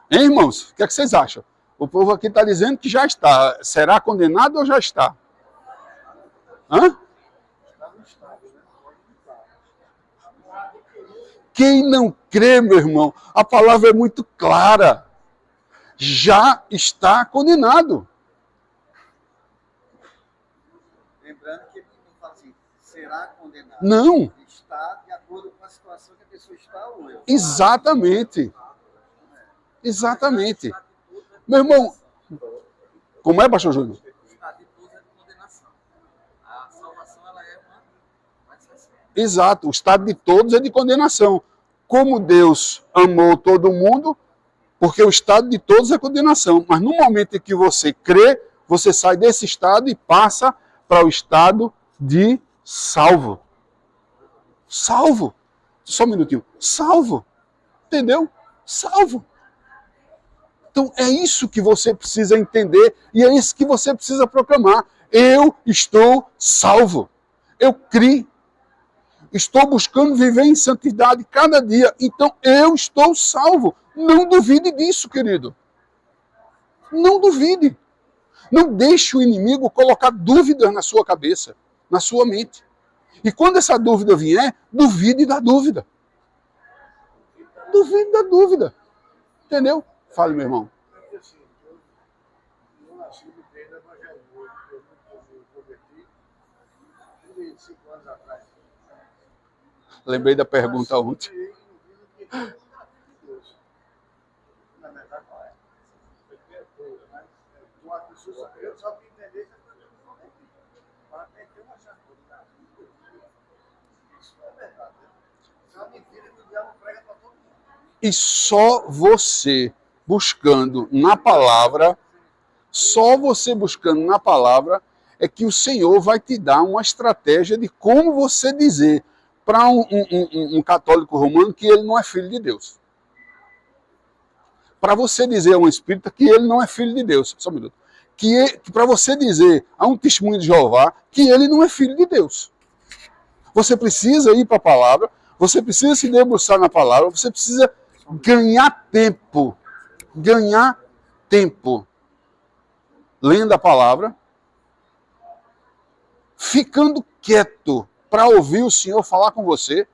Hein, irmãos? O que é que vocês acham? O povo aqui está dizendo que já está. Será condenado ou já está? Hã? Quem não crê, meu irmão, a palavra é muito clara. Já está condenado. Lembrando que ele não fala assim, será condenado. Não. Está de acordo com a situação que a pessoa está hoje. Exatamente. Exatamente. Meu irmão, como é, pastor Júnior? Está de tudo é condenação. A salvação ela é uma exceção. Exato, o estado de todos é de condenação. Como Deus amou todo mundo, porque o estado de todos é condenação. Mas no momento em que você crê, você sai desse estado e passa para o estado de salvo. Salvo. Só um minutinho. Salvo. Entendeu? Salvo. Então é isso que você precisa entender e é isso que você precisa proclamar. Eu estou salvo. Eu criei. Estou buscando viver em santidade cada dia. Então eu estou salvo. Não duvide disso, querido. Não duvide. Não deixe o inimigo colocar dúvidas na sua cabeça, na sua mente. E quando essa dúvida vier, duvide da dúvida. Duvide da dúvida. Entendeu? Fale, meu irmão. Porque assim, eu nasci no meio do evangelho. Eu me converti 35 anos atrás. Lembrei da pergunta ontem. Na verdade, não é. Eu só que entender para meter uma chacota. Isso não é verdade. Isso é uma mentira que o diabo prega para todo mundo. E só você buscando na palavra, é que o Senhor vai te dar uma estratégia de como você dizer para um católico romano que ele não é filho de Deus. Para você dizer a um espírita que ele não é filho de Deus. Só um minuto. Para você dizer a um testemunho de Jeová que ele não é filho de Deus. Você precisa ir para a palavra, você precisa se debruçar na palavra, você precisa ganhar tempo, lendo a palavra, ficando quieto para ouvir o Senhor falar com você,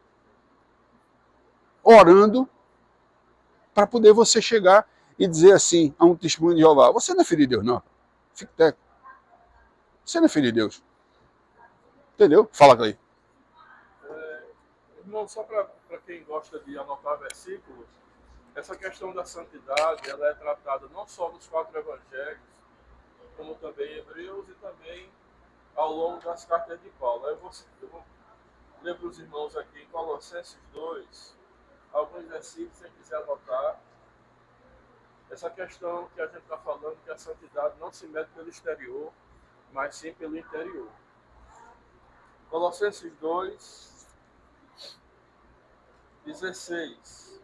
orando, para poder você chegar e dizer assim a um testemunho de Jeová: você não é filho de Deus, não. Fique quieto. Você não é filho de Deus. Entendeu? Fala, Clay. Irmão, só para quem gosta de anotar versículos, essa questão da santidade, ela é tratada não só nos 4 evangelhos, como também em Hebreus e também ao longo das cartas de Paulo. Eu vou ler para os irmãos aqui em Colossenses 2, alguns versículos, se quiser anotar. Essa questão que a gente está falando, que a santidade não se mede pelo exterior, mas sim pelo interior. Colossenses 2, 16.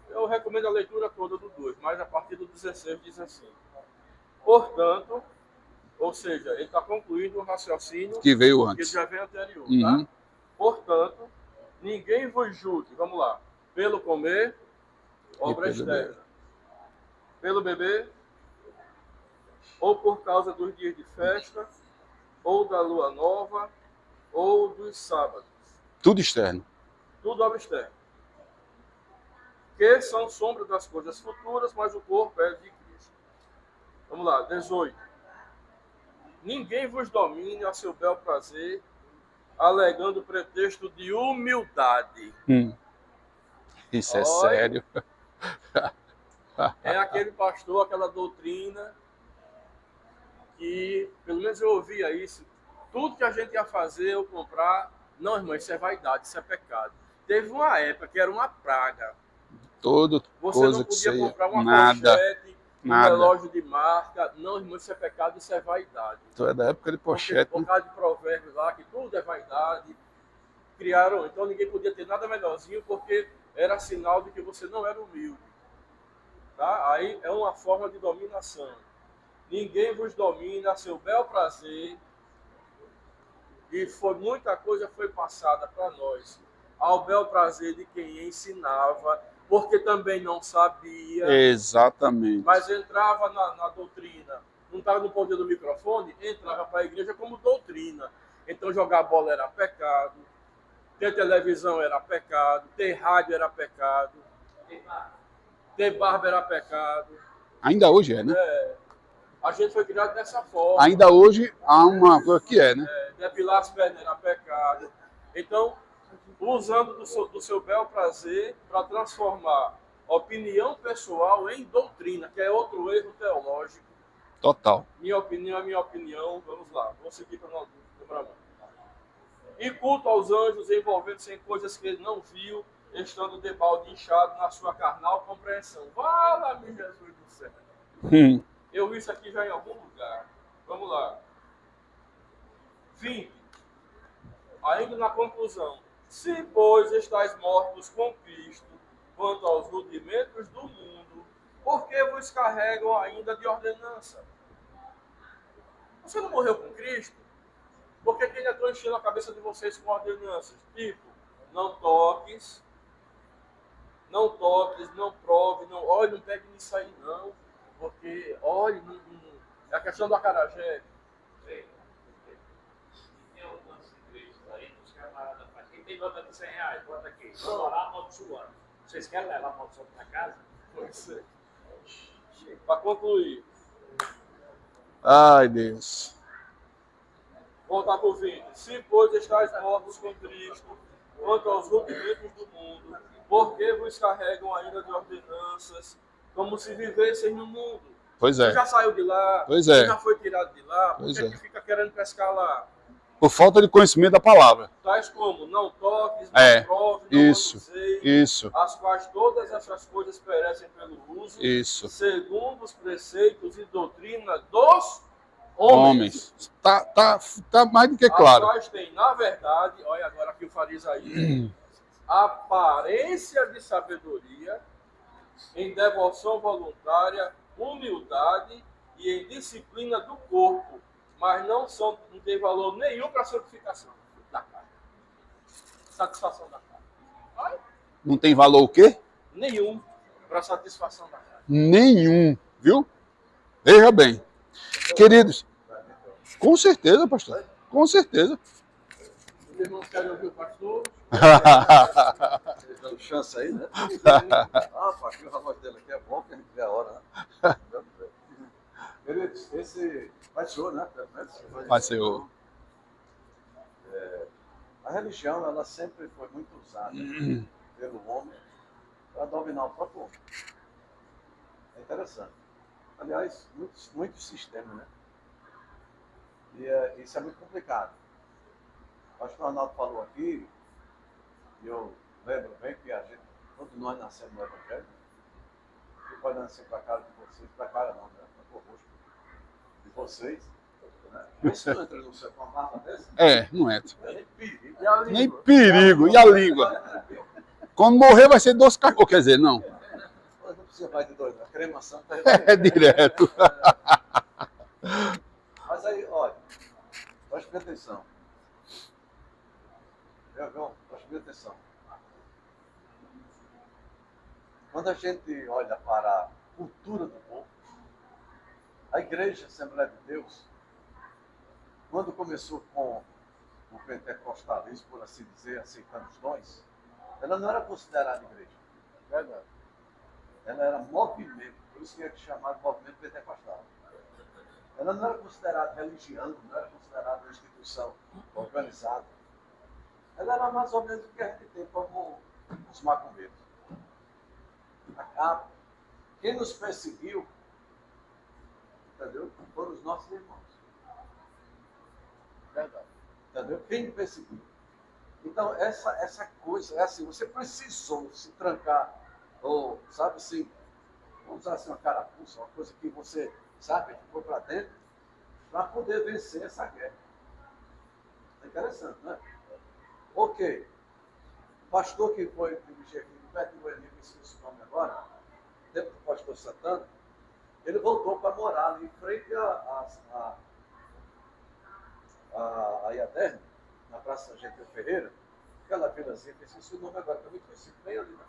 Eu recomendo a leitura toda do 2, mas a partir do 16 diz assim: portanto, ou seja, ele está concluindo um raciocínio Que veio que antes. já vem anterior. Uhum. Tá? Portanto, ninguém vos julgue, vamos lá, pelo comer, obra pelo externa, pelo beber, ou por causa dos dias de festa, ou da lua nova, ou dos sábados. Tudo externo. Tudo obra externa. Que são sombra das coisas futuras, mas o corpo é de Cristo. Vamos lá, 18. Ninguém vos domine a seu bel prazer, alegando pretexto de humildade. Isso é Olha. sério. É aquele pastor, aquela doutrina que, pelo menos eu ouvia isso, tudo que a gente ia fazer ou comprar, não, irmão, isso é vaidade, isso é pecado. Teve uma época que era uma praga. Todo Você coisa não que podia você comprar uma nada, pochete, um nada. relógio de marca. Não, irmão, isso é pecado, isso é vaidade. Tu é da época de pochete, Por né? causa de provérbios lá, que tudo é vaidade. Criaram, então ninguém podia ter nada melhorzinho, porque era sinal de que você não era humilde. Tá? Aí é uma forma de dominação. Ninguém vos domina a seu bel prazer. E muita coisa foi passada para nós ao bel prazer de quem ensinava, porque também não sabia, Exatamente. mas entrava na doutrina. Não estava no poder do microfone, entrava para a igreja como doutrina. Então jogar bola era pecado, ter televisão era pecado, ter rádio era pecado, ter barba era pecado. Ainda hoje é, né? A gente foi criado dessa forma. Ainda hoje há uma coisa que é, né? Depilar as pernas era pecado. Então, usando do seu bel prazer para transformar opinião pessoal em doutrina, que é outro erro teológico. Total. Minha opinião é minha opinião. Vamos lá, vou seguir para não lembrar mais. E culto aos anjos, envolvendo-se em coisas que ele não viu, estando de balde inchado na sua carnal compreensão. Fala-me, Jesus do céu. Eu vi isso aqui já em algum lugar. Vamos lá. 20. Ainda na conclusão. Se, pois, estáis mortos com Cristo, quanto aos rudimentos do mundo, por que vos carregam ainda de ordenança? Você não morreu com Cristo? Por que ainda estão enchendo a cabeça de vocês com ordenanças? Tipo, não toques, não prove, não olhe, não pegue nisso aí não. Porque, olha, é a questão do acarajé. Tem algumas igrejas aí que os camaradas fazem. Quem tem nota de R$100, bota aqui. Vou orar amaldiçoando. Vocês querem levar a maldição para casa? Pois é. Para concluir, Ai, Deus. voltar para o 20. Se, pois, estáis mortos com Cristo, quanto aos rudimentos do mundo, por que vos carregam ainda de ordenanças, como se vivessem no mundo? Pois Você é. já saiu de lá, Pois é. você já foi tirado de lá, por Pois que é. que fica querendo pescar lá? Por falta de conhecimento da palavra. Tais como não toques, não É. prove, não Isso. manuseie, Isso. as quais todas essas coisas perecem pelo uso, Isso. segundo os preceitos e doutrina dos homens. Homens. Tá mais do que claro. As quais têm, na verdade, olha agora aqui o farisaísmo, aparência de sabedoria, em devoção voluntária, humildade e em disciplina do corpo, mas não tem valor nenhum para a santificação da carne. Satisfação da carne. Olha, Não tem valor o quê? nenhum para a satisfação da carne. Nenhum. Viu? Veja bem. Queridos, com certeza, pastor. Com certeza. Os irmãos querem ouvir o pastor. Eles dão chance aí, né? Ah, Paquinho, o voz dele aqui é bom, que a gente vê a hora, né? Queridos, esse vai ser, né? Vai ser o... A religião, ela sempre foi muito usada pelo homem para dominar o próprio homem. É interessante. Aliás, muitos sistemas, né? E isso é muito complicado. O pastor Arnaldo falou aqui, e eu lembro bem que todos nós nascemos no Evangelho, e pode nascer para a cara de vocês, para a cara não, né? Para o rosto de vocês. Né? Isso não entra no céu com uma barba dessa? Não entra. Nem perigo. E a língua? Nem perigo. E a língua? Quando morrer vai ser 2 cachorros. Quer dizer, não. Não precisa mais de dois, a cremação está É direto. Mas aí, olha, preste atenção. Preste atenção. Quando a gente olha para a cultura do povo, a Igreja Assembleia de Deus, quando começou com o pentecostalismo, por assim dizer, aceitando os dons, ela não era considerada igreja. Verdade. Ela era movimento, por isso que é chamado movimento pentecostal. Ela não era considerada religião, não era considerada uma instituição organizada. Ela era mais ou menos o que a gente tem como os macumbeiros. Quem nos perseguiu, entendeu? Foram os nossos irmãos. Verdade. Entendeu? Quem perseguiu. Então, essa coisa, é assim, você precisou se trancar, ou, sabe assim, vamos usar assim uma carapuça, uma coisa que você, sabe, ficou para dentro, para poder vencer essa guerra. É interessante, não é? Ok. O pastor que foi dirigir aqui no Beto Goiânia, que esqueci o nome agora, tempo do pastor Santana, ele voltou para morar ali em frente a Iaderne, na Praça Getúlio Ferreira, aquela vilazinha, que esqueci o nome agora, que eu me conheci bem ali, né?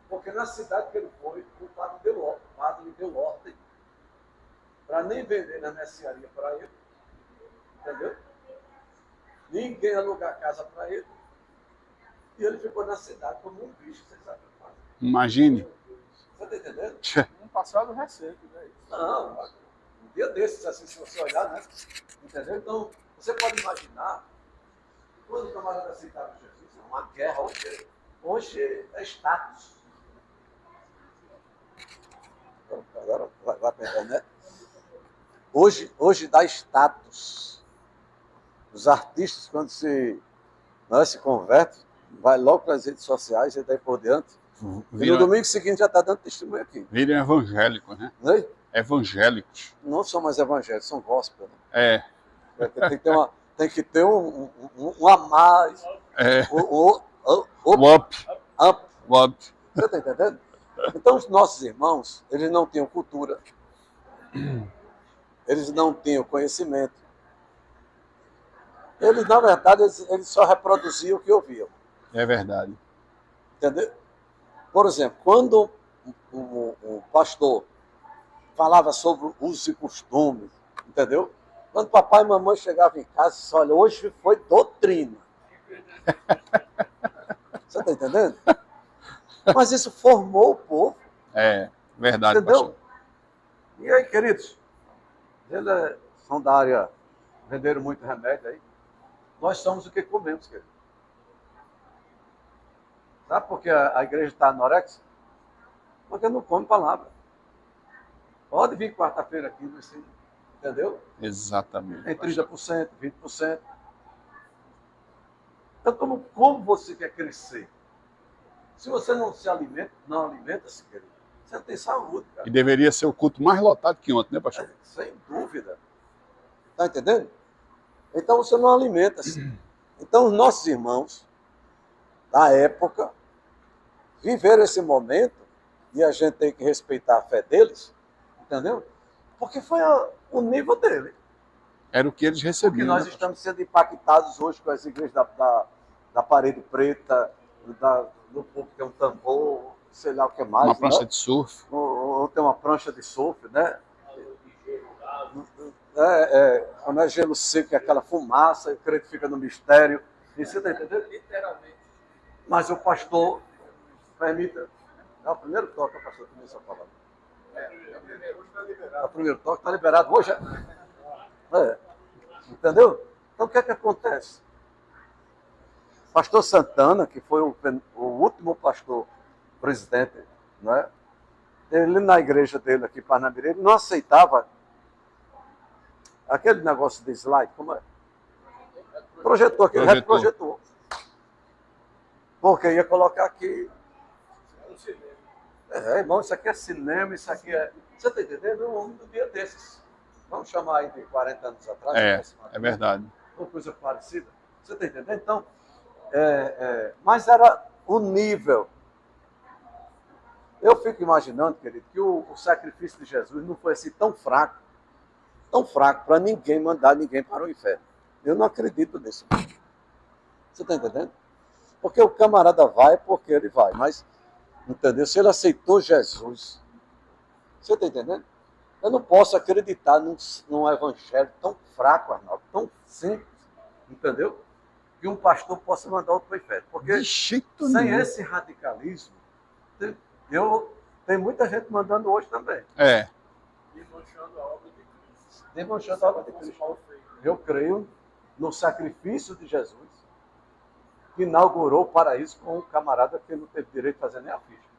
Porque na cidade que ele foi, o padre deu ordem para nem vender na mercearia para ele, entendeu? Ninguém alugar casa para ele. E ele ficou na cidade como um bicho, vocês sabem o que faz. Imagine. Você está entendendo? Um passado recente, né? Não, um dia desses, assim, se você olhar, né? Entendeu? Então, você pode imaginar, quando o camarada aceitava Jesus, é uma guerra, hoje é status. Agora vai pegar, né? Hoje dá status. Os artistas, quando se convertem, vai logo para as redes sociais e daí por diante. E no domingo seguinte já está dando testemunho aqui. Viram evangélicos, né? Não é? Evangélicos. Não são mais evangélicos, são gospel. Né? Tem que ter um a mais. O up. Você está entendendo? Então, os nossos irmãos, eles não tinham cultura. Eles não tinham conhecimento. Eles, na verdade, eles só reproduziam o que ouviam. É verdade. Entendeu? Por exemplo, quando o pastor falava sobre usos e costumes, entendeu? Quando papai e mamãe chegavam em casa, disse, olha, hoje foi doutrina. Você está entendendo? Mas isso formou o povo. É, verdade, entendeu? pastor. E aí, queridos? Eles são da área, venderam muito remédio aí. Nós somos o que comemos, querido. Sabe por que a igreja está anorexia? Porque não come palavra. Pode vir quarta-feira aqui no ensino, entendeu? Exatamente. Em 30%, 20%. Então, como você quer crescer? Se você não se alimenta, alimenta-se, querido, você não tem saúde, cara. E deveria ser o culto mais lotado que ontem, né, pastor? Sem dúvida. Está entendendo? Então você não alimenta-se. Então os nossos irmãos da época viveram esse momento e a gente tem que respeitar a fé deles, entendeu? Porque foi o nível dele. Era o que eles Porque recebiam. nós né, estamos sendo impactados hoje com as igrejas da parede preta, do povo que tem um tambor, sei lá o que mais. Uma prancha né? de surf. Ou tem uma prancha de surf, né? Quando é gelo seco, é aquela fumaça, o crente fica no mistério. E você está entendendo? Literalmente. Mas o pastor permita. É o primeiro toque, o pastor também só falando. É o primeiro toque, está liberado hoje. Entendeu? Então o que é que acontece? Pastor Santana, que foi o último pastor presidente, né? Ele na igreja dele aqui em Parnamirim, ele não aceitava aquele negócio de slide, como é? Projetou aqui, reprojetou. Porque ia colocar aqui. Irmão, isso aqui é cinema, isso aqui é. Você está entendendo? Um homem do dia desses. Vamos chamar aí de 40 anos atrás. É verdade. Uma coisa parecida. Você está entendendo? Então, mas era o nível. Eu fico imaginando, querido, que o sacrifício de Jesus não foi assim tão fraco para ninguém mandar ninguém para o inferno. Eu não acredito nisso. Você está entendendo? Porque o camarada vai porque ele vai, mas, entendeu? Se ele aceitou Jesus, você está entendendo? Eu não posso acreditar num evangelho tão fraco, Arnaldo, tão simples, entendeu? Que um pastor possa mandar outro para o inferno. Porque sem esse radicalismo, tem muita gente mandando hoje também. Desmanchando a obra de Cristo. Desmanchando a obra de Cristo. Eu creio no sacrifício de Jesus, que inaugurou o paraíso com um camarada que não teve direito de fazer nem a ficha.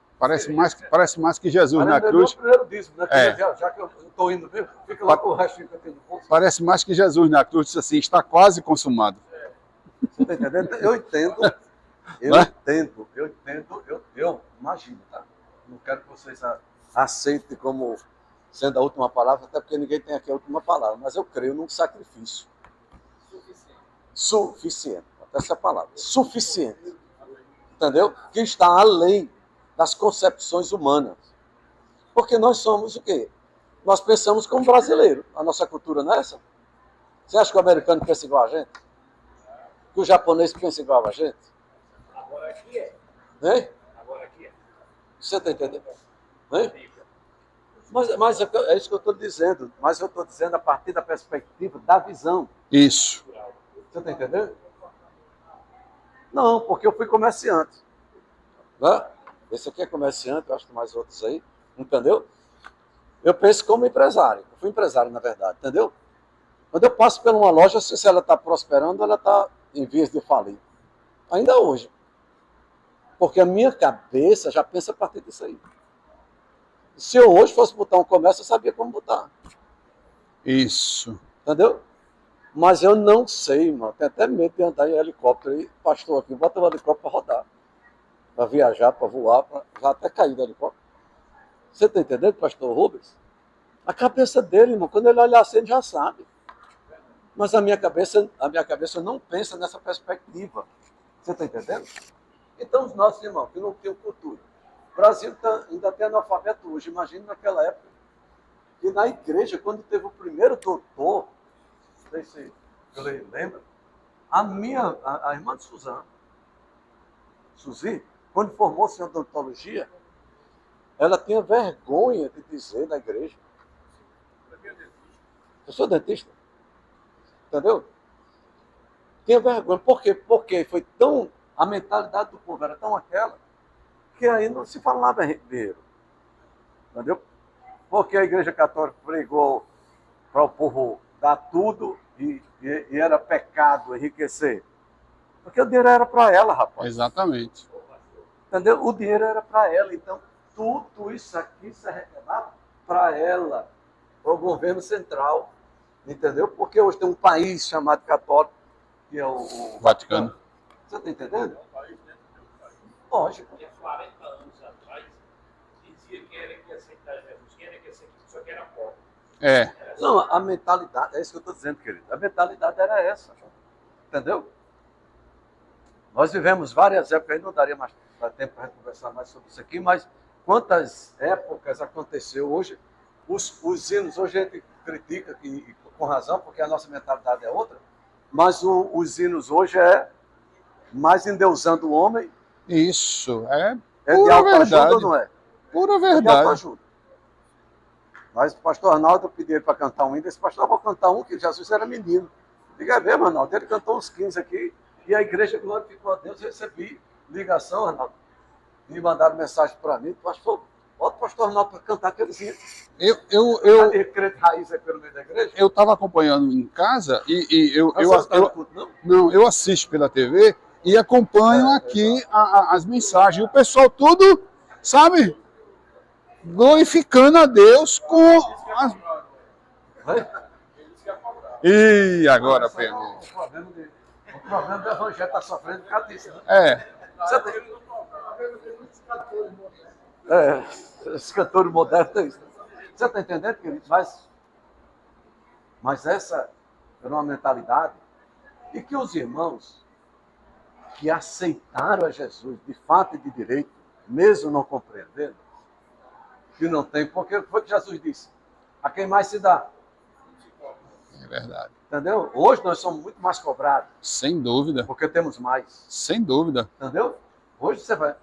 Parece mais que Jesus na cruz. Primeiro dízimo, né? Já que eu estou indo mesmo, fica lá com o restinho que eu tenho no bolso. Parece mais que Jesus na cruz disse assim, está quase consumado. Você está entendendo? Eu entendo, eu imagino, tá? Não quero que vocês aceitem como sendo a última palavra, até porque ninguém tem aqui a última palavra, mas eu creio num sacrifício. Suficiente. Essa é a palavra. Suficiente. Entendeu? Que está além das concepções humanas. Porque nós somos o quê? Nós pensamos como brasileiro. A nossa cultura não é essa? Você acha que o americano pensa igual a gente? Que o japonês pensa igual a gente? Agora aqui é. Hein? Agora aqui é. Você está entendendo? Hein? Mas é isso que eu estou dizendo. Mas eu estou dizendo a partir da perspectiva da visão. Isso. Você está entendendo? Não, porque eu fui comerciante. Né? Esse aqui é comerciante, eu acho que mais outros aí. Entendeu? Eu penso como empresário. Eu fui empresário, na verdade. Entendeu? Quando eu passo por uma loja, se ela está prosperando, ela está em vias de falir. Ainda hoje. Porque a minha cabeça já pensa a partir disso aí. Se eu hoje fosse botar um comércio, eu sabia como botar. Isso. Entendeu? Mas eu não sei, mano. Tenho até medo de andar em helicóptero aí. Pastor aqui, bota o helicóptero para rodar. Para viajar, para voar, já até cair do helicóptero. Você está entendendo, pastor Rubens? A cabeça dele, irmão, quando ele olha assim, ele já sabe. Mas a minha cabeça não pensa nessa perspectiva. Você está entendendo? Então, os nossos irmãos que não têm cultura. O Brasil ainda tem analfabeto hoje. Imagina naquela época. E na igreja, quando teve o primeiro doutor, não sei se eu lembro, a irmã de Suzy, quando formou-se em odontologia, ela tinha vergonha de dizer na igreja. Eu sou dentista. Entendeu? Tinha vergonha. Por quê? Porque foi tão... A mentalidade do povo era tão aquela que aí não se falava dinheiro. Entendeu? Porque a Igreja Católica pregou para o povo dar tudo e era pecado enriquecer. Porque o dinheiro era para ela, rapaz. Exatamente. Entendeu? O dinheiro era para ela. Então, tudo isso aqui se arrecadava para ela, para o governo central. Entendeu? Porque hoje tem um país chamado católico, que é o Vaticano. Você está entendendo? Lógico. Há 40 anos atrás, dizia que era que aceitar Jesus, que era que aceitar, só que era pobre. É. Não, a mentalidade, é isso que eu estou dizendo, querido. A mentalidade era essa. Entendeu? Nós vivemos várias épocas, aí não daria mais tempo para conversar mais sobre isso aqui, mas quantas épocas aconteceu hoje? Os hinos, hoje a gente critica, e com razão, porque a nossa mentalidade é outra, mas os hinos hoje é mais endeusando o homem. Isso. É É de pura autoajuda verdade. ou não é? Pura É de verdade. autoajuda. Mas o pastor Arnaldo pediu ele para cantar um hino. Esse pastor, eu vou cantar um que Jesus era menino. Diga, é mesmo, Arnaldo. Ele cantou uns 15 aqui e a igreja glorificou a Deus. Eu recebi ligação, Arnaldo. Me mandaram mensagem para mim. Pastor, bota o pastor Arnaldo para cantar aqueles hinos. Eu Crente raiz aí pelo meio da igreja. eu estava acompanhando em casa e Não. eu assisto pela TV e acompanho aqui as mensagens. O pessoal tudo, sabe, glorificando a Deus com as... Ih, agora pegou. O problema do evangelho está sofrendo por causa disso, né? É, Você tem... Esse cantor moderno tem isso. Você está entendendo, querido? Mas essa é uma mentalidade. E que os irmãos que aceitaram a Jesus de fato e de direito, mesmo não compreendendo, que não tem, porque foi que Jesus disse: a quem mais se dá. é verdade. Entendeu? Hoje nós somos muito mais cobrados, Sem dúvida, porque temos mais. sem dúvida. Entendeu? Hoje você vai.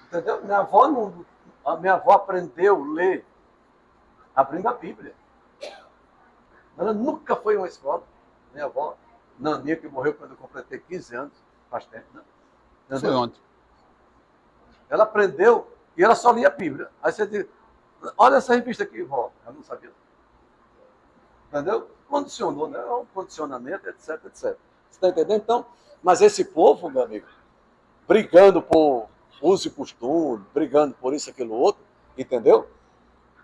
Entendeu? A minha avó aprendeu a ler abrindo a Bíblia. Ela nunca foi a uma escola. Minha avó, Naninha, que morreu quando eu completei 15 anos, faz tempo, né? Foi Entendeu? ontem. Ela aprendeu e ela só lia a Bíblia. Aí você diz: olha essa revista aqui, vó. Ela não sabia. Entendeu? Condicionou, né? É um condicionamento, etc, etc. Você está entendendo? Então, mas esse povo, meu amigo, brigando por uso e costume, brigando por isso, aquilo, outro, entendeu?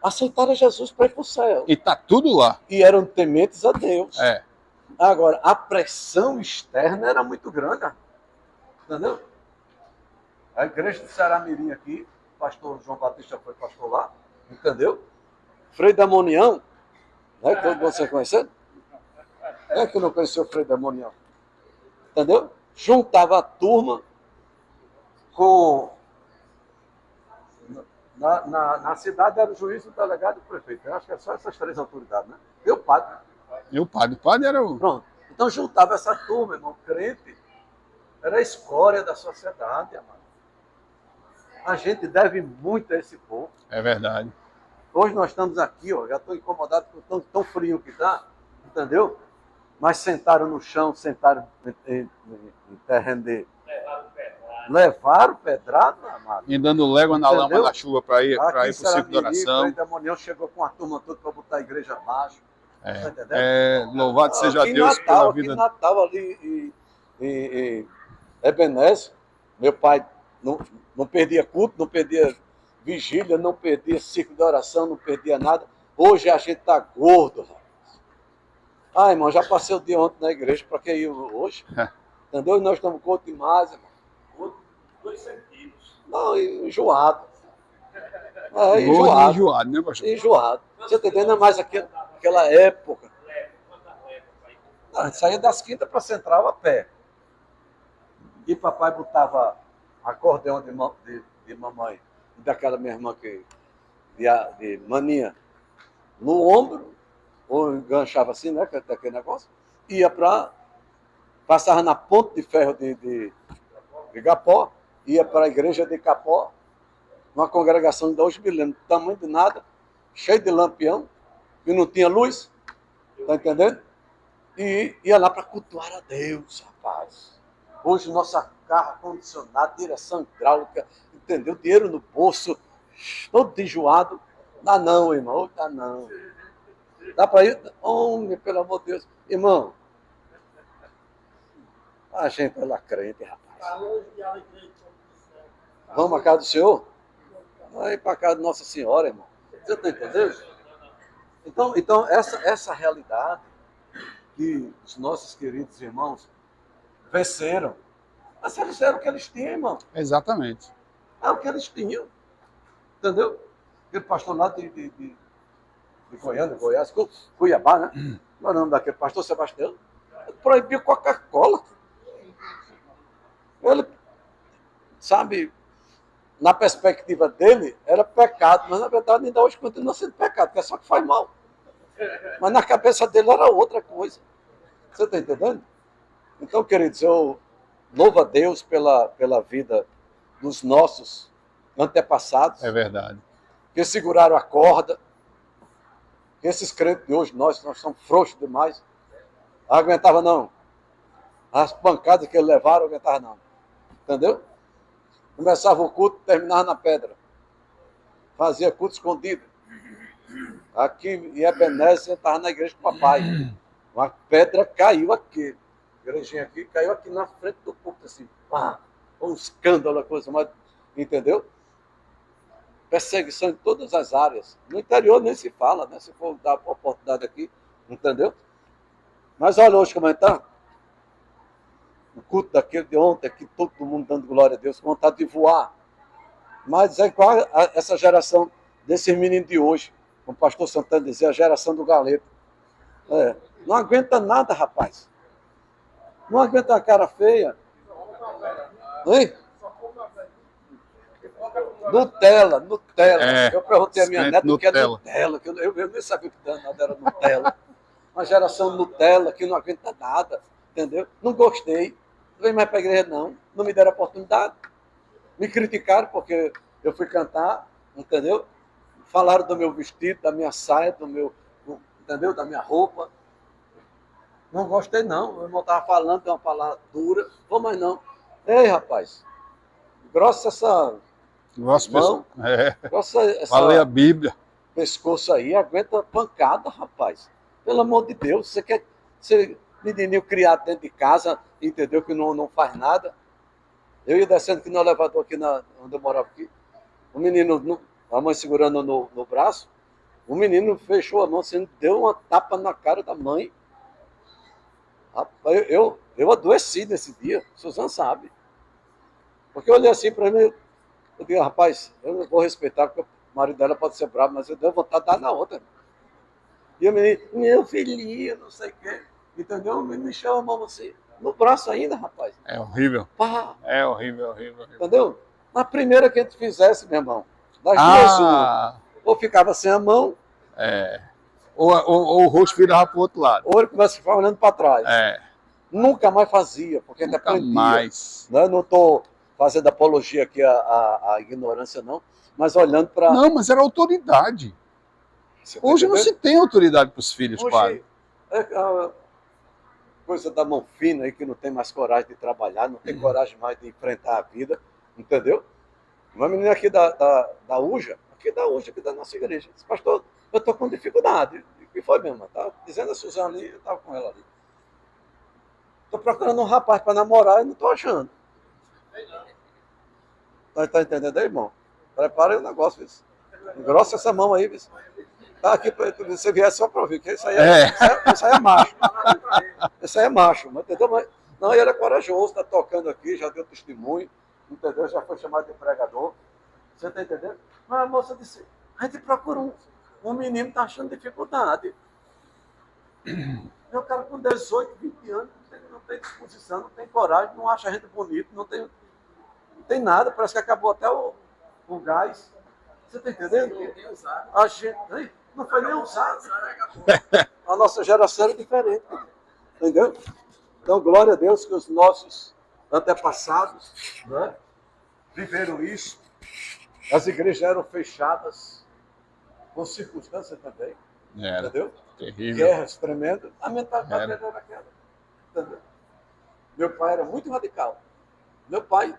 Aceitaram Jesus para ir para o céu. E tá tudo lá. E eram tementes a Deus. É. Agora, a pressão externa era muito grande. Entendeu? A igreja de Ceará-Mirim aqui, o pastor João Batista foi pastor lá, entendeu? Frei Damonião, né, todo mundo você conhecendo? É que não conheceu o Frei Damonião. Entendeu? Juntava a turma com... Na cidade era o juiz, o delegado e o prefeito. Eu acho que é só essas três autoridades, né? E o padre. E o padre era o... Pronto. Então juntava essa turma, irmão. Crente era a escória da sociedade, amado. A gente deve muito a esse povo. É verdade. Hoje nós estamos aqui, ó, já estou incomodado com tão frio que está, entendeu? Mas sentaram no chão, sentaram em terreno de... Levaram pedrado, amado. E dando légua na Entendeu? lama da chuva para ir para o ciclo de O oração. Demonião chegou com a turma toda para botar a igreja abaixo. Tá entendendo? Louvado seja Aqui em Deus Natal, pela aqui vida. em Natal, ali em Ebenezer, meu pai não perdia culto, não perdia vigília, não perdia ciclo de oração, não perdia nada. Hoje a gente está gordo, rapaz. Ah, irmão, já passei o dia ontem na igreja, para que ir hoje? Entendeu? E nós estamos gordos demais, irmão. 2 centímetros. Não, enjoado. Gordo e enjoado, né, pastor? Enjoado. Você está entendendo? Mais aquela época. Não, a gente saía das quintas para a central a pé. E papai botava acordeão de mamãe e daquela minha irmã de maninha no ombro, ou enganchava assim, né? Aquele negócio, ia passava na ponte de ferro de Igapó, ia para a igreja de Capó, numa congregação de 2 milênios, do tamanho de nada, cheio de lampião, e não tinha luz, tá entendendo? E ia lá para cultuar a Deus, rapaz. Hoje nossa carro condicionado, direção hidráulica, entendeu? Dinheiro no bolso, todo enjoado. Dá não, irmão, dá não. Dá para ir? Homem, pelo amor de Deus. Irmão, a gente é lá crente, rapaz. Vamos à casa do Senhor? Vamos ir para a casa de Nossa Senhora, irmão. Você está entendendo? Então essa realidade que os nossos queridos irmãos venceram. Mas eles eram o que eles tinham, irmão. Exatamente. É o que eles tinham. Entendeu? Aquele pastor lá de Goiânia, Goiás, Cuiabá, né? Qual é o nome daquele pastor? Sebastião. Ele proibiu Coca-Cola. Ele, sabe, na perspectiva dele, era pecado, mas na verdade ainda hoje continua sendo pecado, porque é só que faz mal. Mas na cabeça dele era outra coisa. Você está entendendo? Então, queridos, eu louvo a Deus pela vida dos nossos antepassados. É verdade. Que seguraram a corda, Esses crentes de hoje, nós somos frouxos demais. Não aguentava não. As pancadas que eles levaram, não aguentava não. Entendeu? Começava o culto, terminava na pedra. Fazia culto escondido. Aqui em Ebenezer, eu estava na igreja com o papai. Uma pedra caiu aqui. A igrejinha aqui caiu aqui na frente do culto, assim. Pá, um escândalo, a coisa mais. Entendeu? Perseguição em todas as áreas. No interior nem se fala, né? Se for dar oportunidade aqui, entendeu? Mas olha hoje como é que tá. O culto daquele de ontem, aqui todo mundo dando glória a Deus, com vontade de voar. Mas é igual essa geração desses meninos de hoje, como o pastor Santana dizia, a geração do galeto. É, não aguenta nada, rapaz. Não aguenta a cara feia. Hein? Nutella. É, eu perguntei à minha neta o que é Nutella. Nutella, que eu nem sabia o que era Nutella. Uma geração Nutella que não aguenta nada, entendeu? Não gostei. Não vem mais para a igreja, não. Não me deram oportunidade. Me criticaram porque eu fui cantar, entendeu? Falaram do meu vestido, da minha saia, entendeu? Da minha roupa. Não gostei, não. Eu não estava falando de uma palavra dura. Vou mais não. Ei, rapaz. Grossa essa Nossa, mão. Grossa falei a essa Bíblia. pescoço aí. Aguenta pancada, rapaz. Pelo amor de Deus. Você quer ser menininho criado dentro de casa, entendeu? Que não faz nada. Eu ia descendo aqui no elevador, aqui onde eu morava aqui. O menino, a mãe segurando no braço. O menino fechou a mão, assim, deu uma tapa na cara da mãe. Rapaz, eu adoeci nesse dia, Suzana sabe. Porque eu olhei assim para mim, eu digo, rapaz, eu não vou respeitar, porque o marido dela pode ser bravo, mas eu dei vontade de dar na outra. E o menino, meu filhinho, não sei o quê. Entendeu? O menino me chama a mão assim, no braço ainda, rapaz. É horrível. Pá, É horrível. entendeu? Na primeira que a gente fizesse, meu irmão, das duas, uma. Ou ficava sem a mão, Ou o rosto virava para o outro lado. ou ele começa a ficar olhando para trás. É, Nunca mais fazia, porque ainda nunca aprendia. mais. Né? Não estou fazendo apologia aqui à ignorância, não, mas olhando para... Não, mas era autoridade. Hoje não se tem autoridade para os filhos, padre. É a coisa da mão fina aí, que não tem mais coragem de trabalhar, não tem coragem mais de enfrentar a vida, entendeu? Uma menina aqui da UJA, aqui da nossa igreja, disse, pastor, eu estou com dificuldade. E foi mesmo, tá dizendo a Suzana ali, eu estava com ela ali. Estou procurando um rapaz para namorar e não estou achando. Tá entendendo aí, irmão? Prepara aí o negócio, isso. Engrossa essa mão aí, isso. Tá aqui para você vier só para ouvir, que isso aí é macho. Isso aí é macho, entendeu? Mas, não, ele é corajoso, está tocando aqui, já deu testemunho, entendeu? Já foi chamado de pregador. Você está entendendo? Mas a moça disse, a gente procura um menino que está achando dificuldade. Meu cara com 18, 20 anos, não tem disposição, não tem coragem, não acha a gente bonito, não tem nada, parece que acabou até o gás. Você está entendendo? A gente não foi nem usado. A nossa geração era diferente. Entendeu? Então, glória a Deus que os nossos antepassados, né, viveram isso. As igrejas eram fechadas, com circunstâncias também. Entendeu? Terrível. Guerras tremendas. A mentalidade era aquela. Entendeu? Meu pai era muito radical. Meu pai,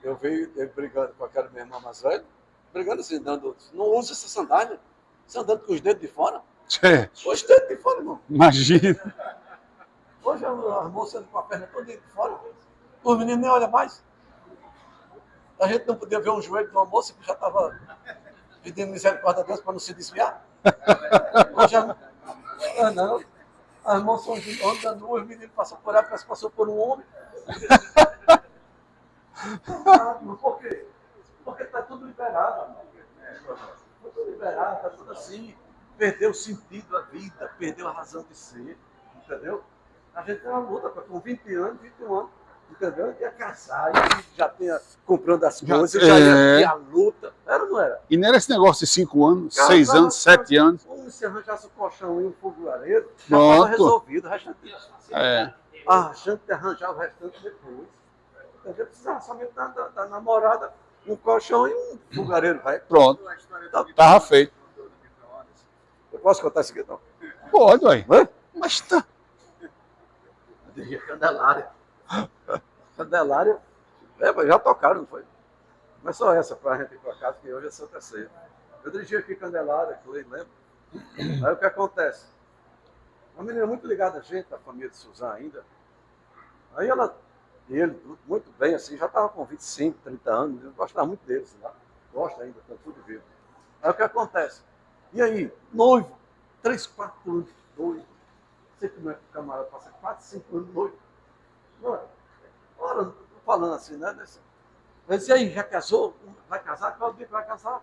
eu vi ele brigando com aquela minha irmã mais velha, brigando assim, não usa essa sandália. Você andando com os dedos de fora? Os dedos de fora, irmão. Imagina. Hoje as moças com a perna toda de fora. Os meninos nem olham mais. A gente não podia ver um joelho de uma moça que já estava pedindo misericórdia a Deus para não se desviar. Hoje não. As moças andam nuas, os meninos passam por ela, parece que passou por um homem. Por quê? Porque está tudo liberado, irmão. Tudo liberado, está tudo assim. Perdeu o sentido da vida, perdeu a razão de ser, entendeu? A gente tem uma luta com 20 anos, 21 anos, entendeu? Ia casar, já tinha comprando as coisas, já ia a luta. Era ou não era? E não era esse negócio de 5 anos, 6 anos, 7 anos. Se arranjasse o colchão e um fogareiro, já estava resolvido. O restante. A gente arranjava o restante depois. Entendeu? Precisava somente da namorada, um colchão e um fogareiro, vai. Pronto. Estava feito. Posso contar isso aqui, não? Pode, ué. Hã? Mas tá. Eu dirigia Candelária. Candelária, mas já tocaram, não foi? Não é só essa para a gente ir para casa, que hoje é Santa Ceia. Eu dirigia aqui Candelária, que eu lembro. Aí o que acontece? Uma menina muito ligada a gente, da família de Suzana ainda. Aí ela, e ele, muito bem, assim, já estava com 25, 30 anos, eu gostava muito deles lá. Gosto ainda, estão tudo vivo. Aí o que acontece? E aí, noivo, 3, 4 anos, noivo. Sei como é que o camarada passa 4, 5 anos noivo. Ora, tô falando assim, né? Eu disse, aí, já casou? Vai casar? Qual dia que vai casar?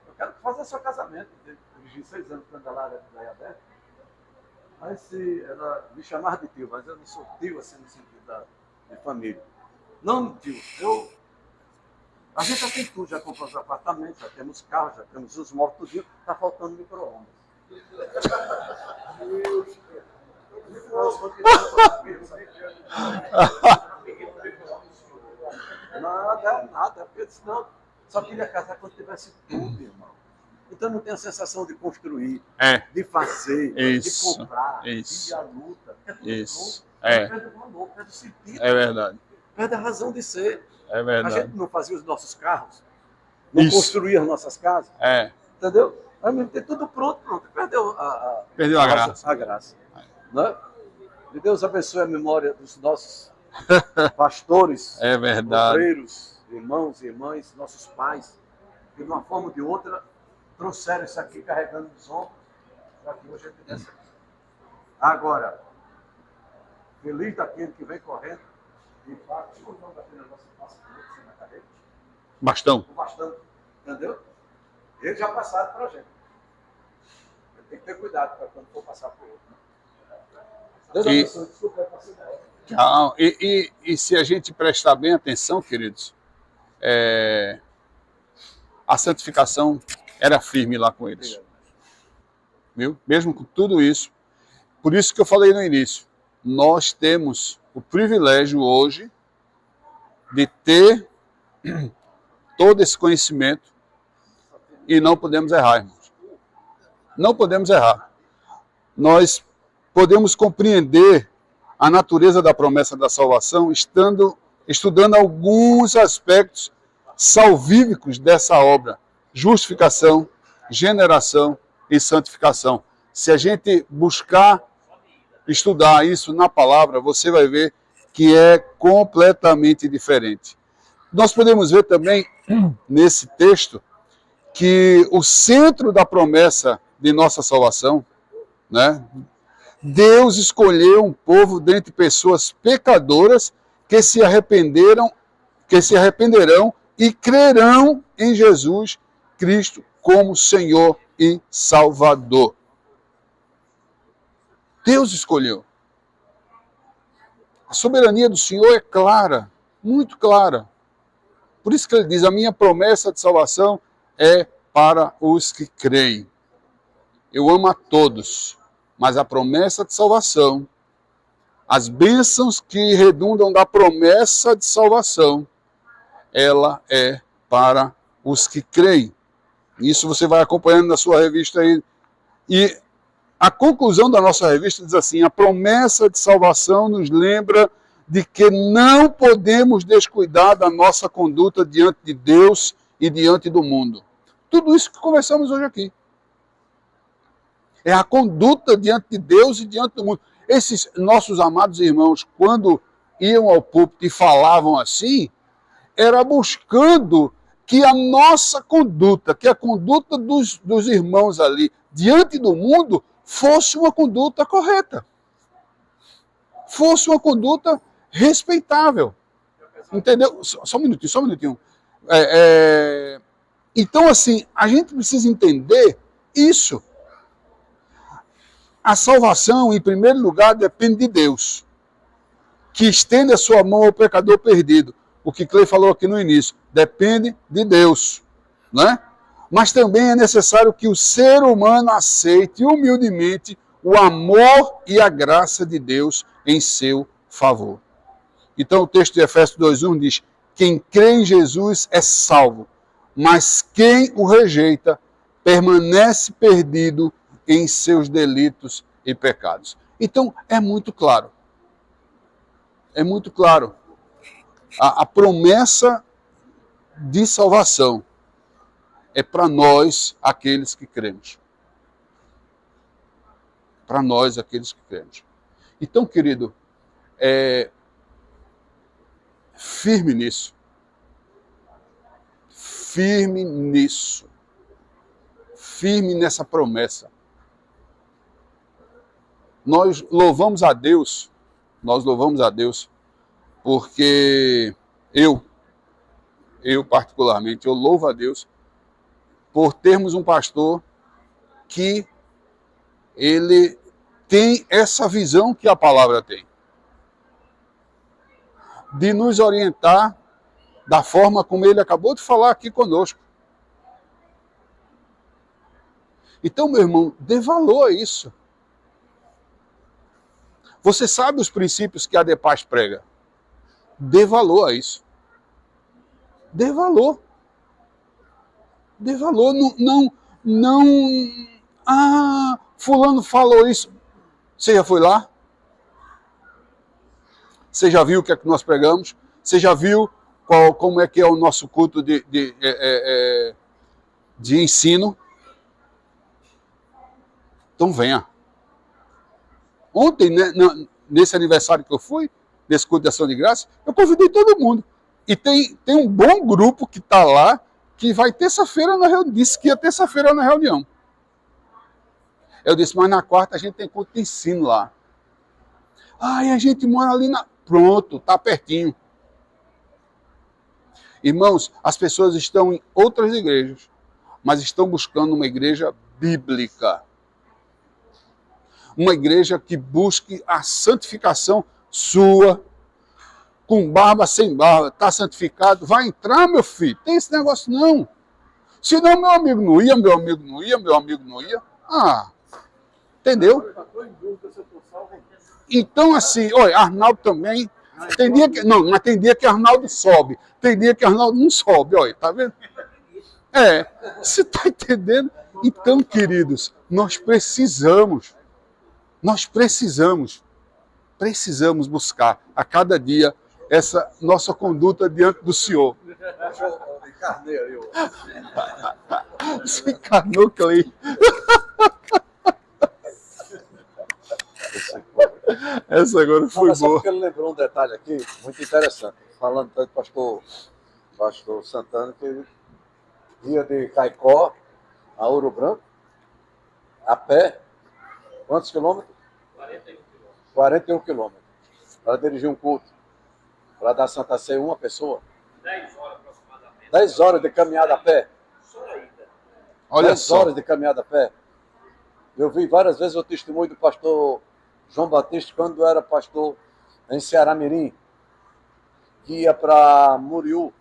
Eu quero fazer seu casamento. Eu dirigi 6 anos para Candelária da Iabé. Aí ela me chamava de tio, mas eu não sou tio assim no sentido de família. Não, tio, a gente já tem tudo, já comprou os apartamentos, já temos carros, já temos os móveis, tudo isso, está faltando micro-ondas. Nada, porque senão só queria casar quando tivesse tudo, irmão. Então não tem a sensação de construir, de fazer, de comprar, de ir à luta. Isso. Perde o valor, perde o sentido. É verdade. Perde a razão de ser. É verdade. A gente não fazia os nossos carros, não construía as nossas casas. Entendeu? Aí tem tudo pronto. Perdeu a graça. A graça. Né? E Deus abençoe a memória dos nossos pastores, obreiros, irmãos e irmãs, nossos pais, que de uma forma ou de outra trouxeram isso aqui carregando nos ombros, para que hoje a gente tivesse aqui. Agora, feliz daquele que vem correndo e fala, o nome daquele negócio que passa por você na carreira? Bastão. O bastão, entendeu? Eles já passaram para a gente. Tem que ter cuidado para quando for passar por outro. Deus abençoe, desculpa, eu passei da hora. Não, e se a gente prestar bem atenção, queridos, a santificação era firme lá com eles. Viu? Mesmo com tudo isso. Por isso que eu falei no início, nós temos o privilégio hoje de ter todo esse conhecimento e não podemos errar, irmãos. Não podemos errar. Nós podemos compreender a natureza da promessa da salvação estudando alguns aspectos salvíficos dessa obra: justificação, generação e santificação. Se a gente buscar estudar isso na palavra, você vai ver que é completamente diferente. Nós podemos ver também nesse texto que o centro da promessa de nossa salvação, né? Deus escolheu um povo dentre pessoas pecadoras que se arrependerão e crerão em Jesus Cristo como Senhor e Salvador. Deus escolheu. A soberania do Senhor é clara, muito clara. Por isso que ele diz, a minha promessa de salvação é para os que creem. Eu amo a todos, mas a promessa de salvação, as bênçãos que redundam da promessa de salvação, ela é para os que creem. Isso você vai acompanhando na sua revista aí. E a conclusão da nossa revista diz assim, a promessa de salvação nos lembra de que não podemos descuidar da nossa conduta diante de Deus e diante do mundo. Tudo isso que conversamos hoje aqui. É a conduta diante de Deus e diante do mundo. Esses nossos amados irmãos, quando iam ao púlpito e falavam assim, era buscando que a nossa conduta, que a conduta dos irmãos ali, diante do mundo, fosse uma conduta correta. Fosse uma conduta respeitável. Entendeu? Só um minutinho. Então, assim, a gente precisa entender isso. A salvação, em primeiro lugar, depende de Deus, que estende a sua mão ao pecador perdido. O que Clay falou aqui no início, depende de Deus, né? Mas também é necessário que o ser humano aceite humildemente o amor e a graça de Deus em seu favor. Então o texto de Efésios 2:1 diz, quem crê em Jesus é salvo, mas quem o rejeita permanece perdido em seus delitos e pecados. Então, é muito claro. É muito claro. A promessa de salvação é para nós, aqueles que cremos. Para nós, aqueles que cremos. Então, querido, firme nisso. Firme nisso. Firme nessa promessa. Nós louvamos a Deus, porque eu particularmente, eu louvo a Deus por termos um pastor que ele tem essa visão que a palavra tem, de nos orientar da forma como ele acabou de falar aqui conosco. Então, meu irmão, dê valor a isso. Você sabe os princípios que a ADEPAS prega. Dê valor a isso. Dê valor. Dê valor. Não. Ah, fulano falou isso. Você já foi lá? Você já viu o que é que nós pregamos? Você já viu como é que é o nosso culto de ensino? Então venha. Ontem, né, nesse aniversário que eu fui, nesse culto de ação de graça, eu convidei todo mundo. E tem um bom grupo que está lá, que vai terça-feira na reunião. Disse que ia terça-feira na reunião. Eu disse, mas na quarta a gente tem culto de ensino lá. Ah, e a gente mora ali na... Pronto, está pertinho. Irmãos, as pessoas estão em outras igrejas, mas estão buscando uma igreja bíblica. Uma igreja que busque a santificação sua, com barba, sem barba, está santificado, vai entrar, meu filho, tem esse negócio não. Senão meu amigo não ia. Ah, entendeu? Então assim, olha, Arnaldo também, tem dia que, não, mas tem dia que Arnaldo sobe, tem dia que Arnaldo não sobe, olha, tá vendo? Você está entendendo? Então, queridos, nós precisamos buscar a cada dia essa nossa conduta diante do Senhor. Encarnei aí. Você encarnou, Clay. Essa agora foi boa. Porque ele lembrou um detalhe aqui, muito interessante. Falando tanto do pastor Santana, que ele ia de Caicó a Ouro Branco, a pé. Quantos quilômetros? 41 quilômetros. Para dirigir um culto. Para dar Santa Ceia uma pessoa. 10 horas aproximadamente. 10 horas de caminhada a pé. Só a ida. Olha 10 só. horas de caminhada a pé. Eu vi várias vezes o testemunho do pastor João Batista, quando era pastor em Ceará Mirim, que ia para Muriú,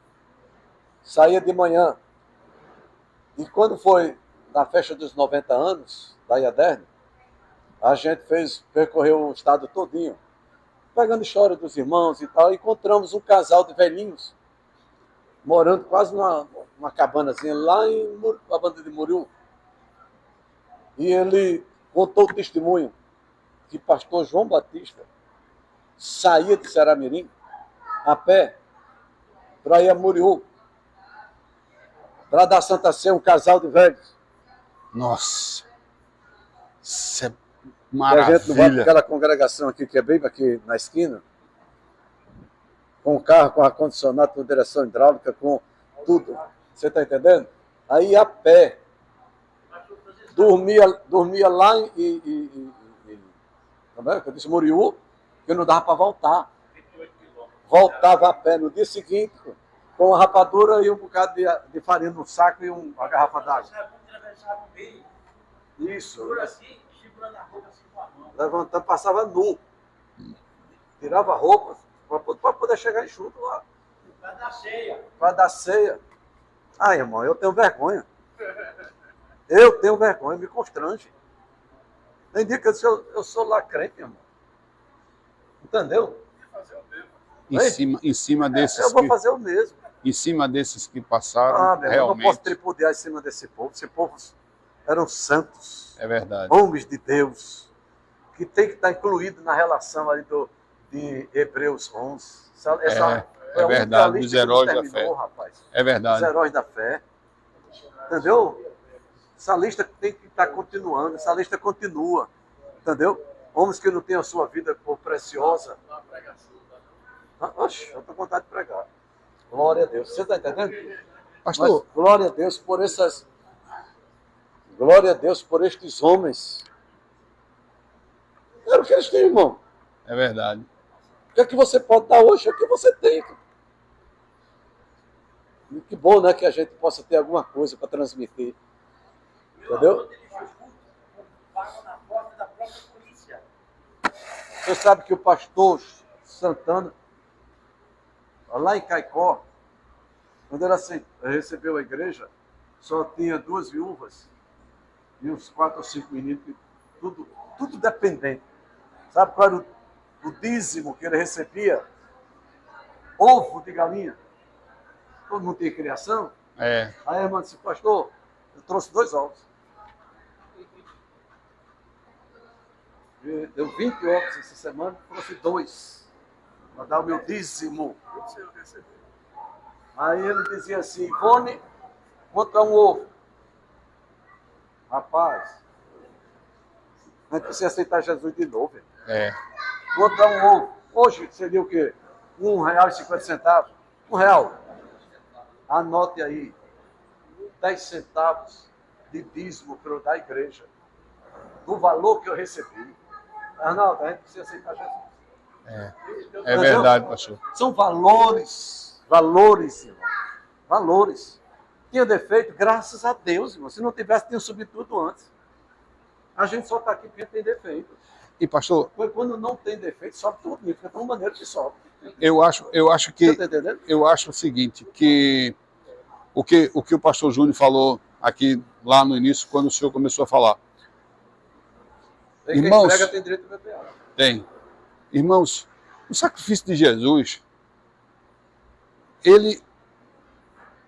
saía de manhã. E quando foi na festa dos 90 anos da IADERN, a gente percorreu o estado todinho, pegando história dos irmãos e tal, e encontramos um casal de velhinhos, morando quase numa cabanazinha lá em a banda de Muriú. E ele contou o testemunho que pastor João Batista saía de Ceará Mirim a pé para ir a Muriú, para dar Santa Ceia, um casal de velhos. Nossa, isso é Que a gente não vai para maravilha. aquela congregação aqui, que é bem aqui na esquina, com carro, com ar-condicionado, com direção hidráulica, com tudo. Você está entendendo? Aí a pé. Dormia lá como é que eu disse, Muriú, que não dava para voltar. 28 quilômetros. Voltava a pé no dia seguinte, com uma rapadura e um bocado de farinha no saco e uma garrafa d'água. Atravessava o meio, Isso. por assim, segurando a roupa assim com a mão. Levantando, passava nu. Tirava a roupa para poder chegar enxuto lá. Vai dar ceia. Para dar ceia. Ah, irmão, eu tenho vergonha. Eu tenho vergonha, me constrange. Tem dia que eu sou lá crente, irmão. Entendeu? Em cima desses Eu vou fazer o mesmo. em cima desses que passaram, Ah, meu irmão, eu não posso realmente. tripudiar em cima desse povo. Esse povo eram santos, É verdade. homens de Deus, que tem que estar incluído na relação ali de Hebreus 11. Essa É a única verdade, lista dos que não heróis da terminou, fé. rapaz. É Os verdade. heróis da fé. Entendeu? Essa lista tem que estar continuando, essa lista continua. Entendeu? Homens que não têm a sua vida por preciosa. Oxe, eu estou com vontade de pregar. Glória a Deus. Você está entendendo? Pastor, Mas, glória a Deus por essas. Glória a Deus por estes homens. Era o que eles têm, irmão. é verdade. O que é que você pode dar hoje? É o que você tem. E que bom, né? Que a gente possa ter alguma coisa para transmitir. Entendeu? Pagam na porta da própria polícia. Você sabe que o pastor Santana, lá em Caicó, quando ele recebeu a igreja, só tinha 2 viúvas e uns 4 ou 5 meninos, tudo dependente. Sabe qual era o dízimo que ele recebia? Ovo de galinha. Todo mundo tem criação. É. Aí a irmã disse, pastor, eu trouxe 2 ovos. Deu 20 ovos essa semana, trouxe 2 para dar o meu dízimo. Aí ele dizia assim, Ivone, quanto é um ovo? Rapaz, a gente precisa aceitar Jesus de novo. É. Quanto é um ovo? Hoje seria o quê? R$1,50. R$1. Anote aí, 10 centavos de dízimo para eu dar à igreja. Do valor que eu recebi. Arnaldo, a gente precisa aceitar Jesus. É verdade, pastor. São valores, irmão. Valores. Tinha defeito, graças a Deus, irmão. Se não tivesse, tinha subido tudo antes. A gente só está aqui porque tem defeito. E pastor, Foi quando não tem defeito, sobe tudo, fica de uma maneira que sobe. eu acho que Você está entendendo? eu acho o seguinte, que o pastor Júnior falou aqui lá no início, quando o senhor começou a falar. Quem Irmãos, prega tem direito a beber água. Tem. Irmãos, o sacrifício de Jesus, ele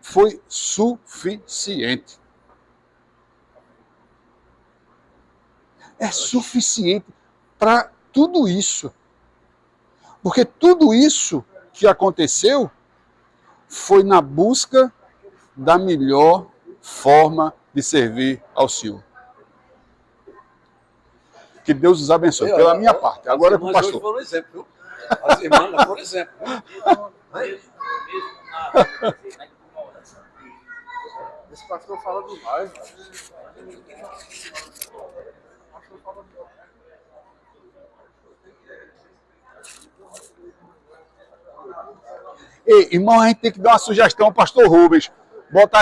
foi suficiente. É suficiente para tudo isso. Porque tudo isso que aconteceu foi na busca da melhor forma de servir ao Senhor. Que Deus os abençoe. Pela minha parte. Agora com o pastor. Foram exemplo, viu? As irmãs lá foram exemplo. Esse pastor fala demais. Ei, irmão, a gente tem que dar uma sugestão ao pastor Rubens. Botar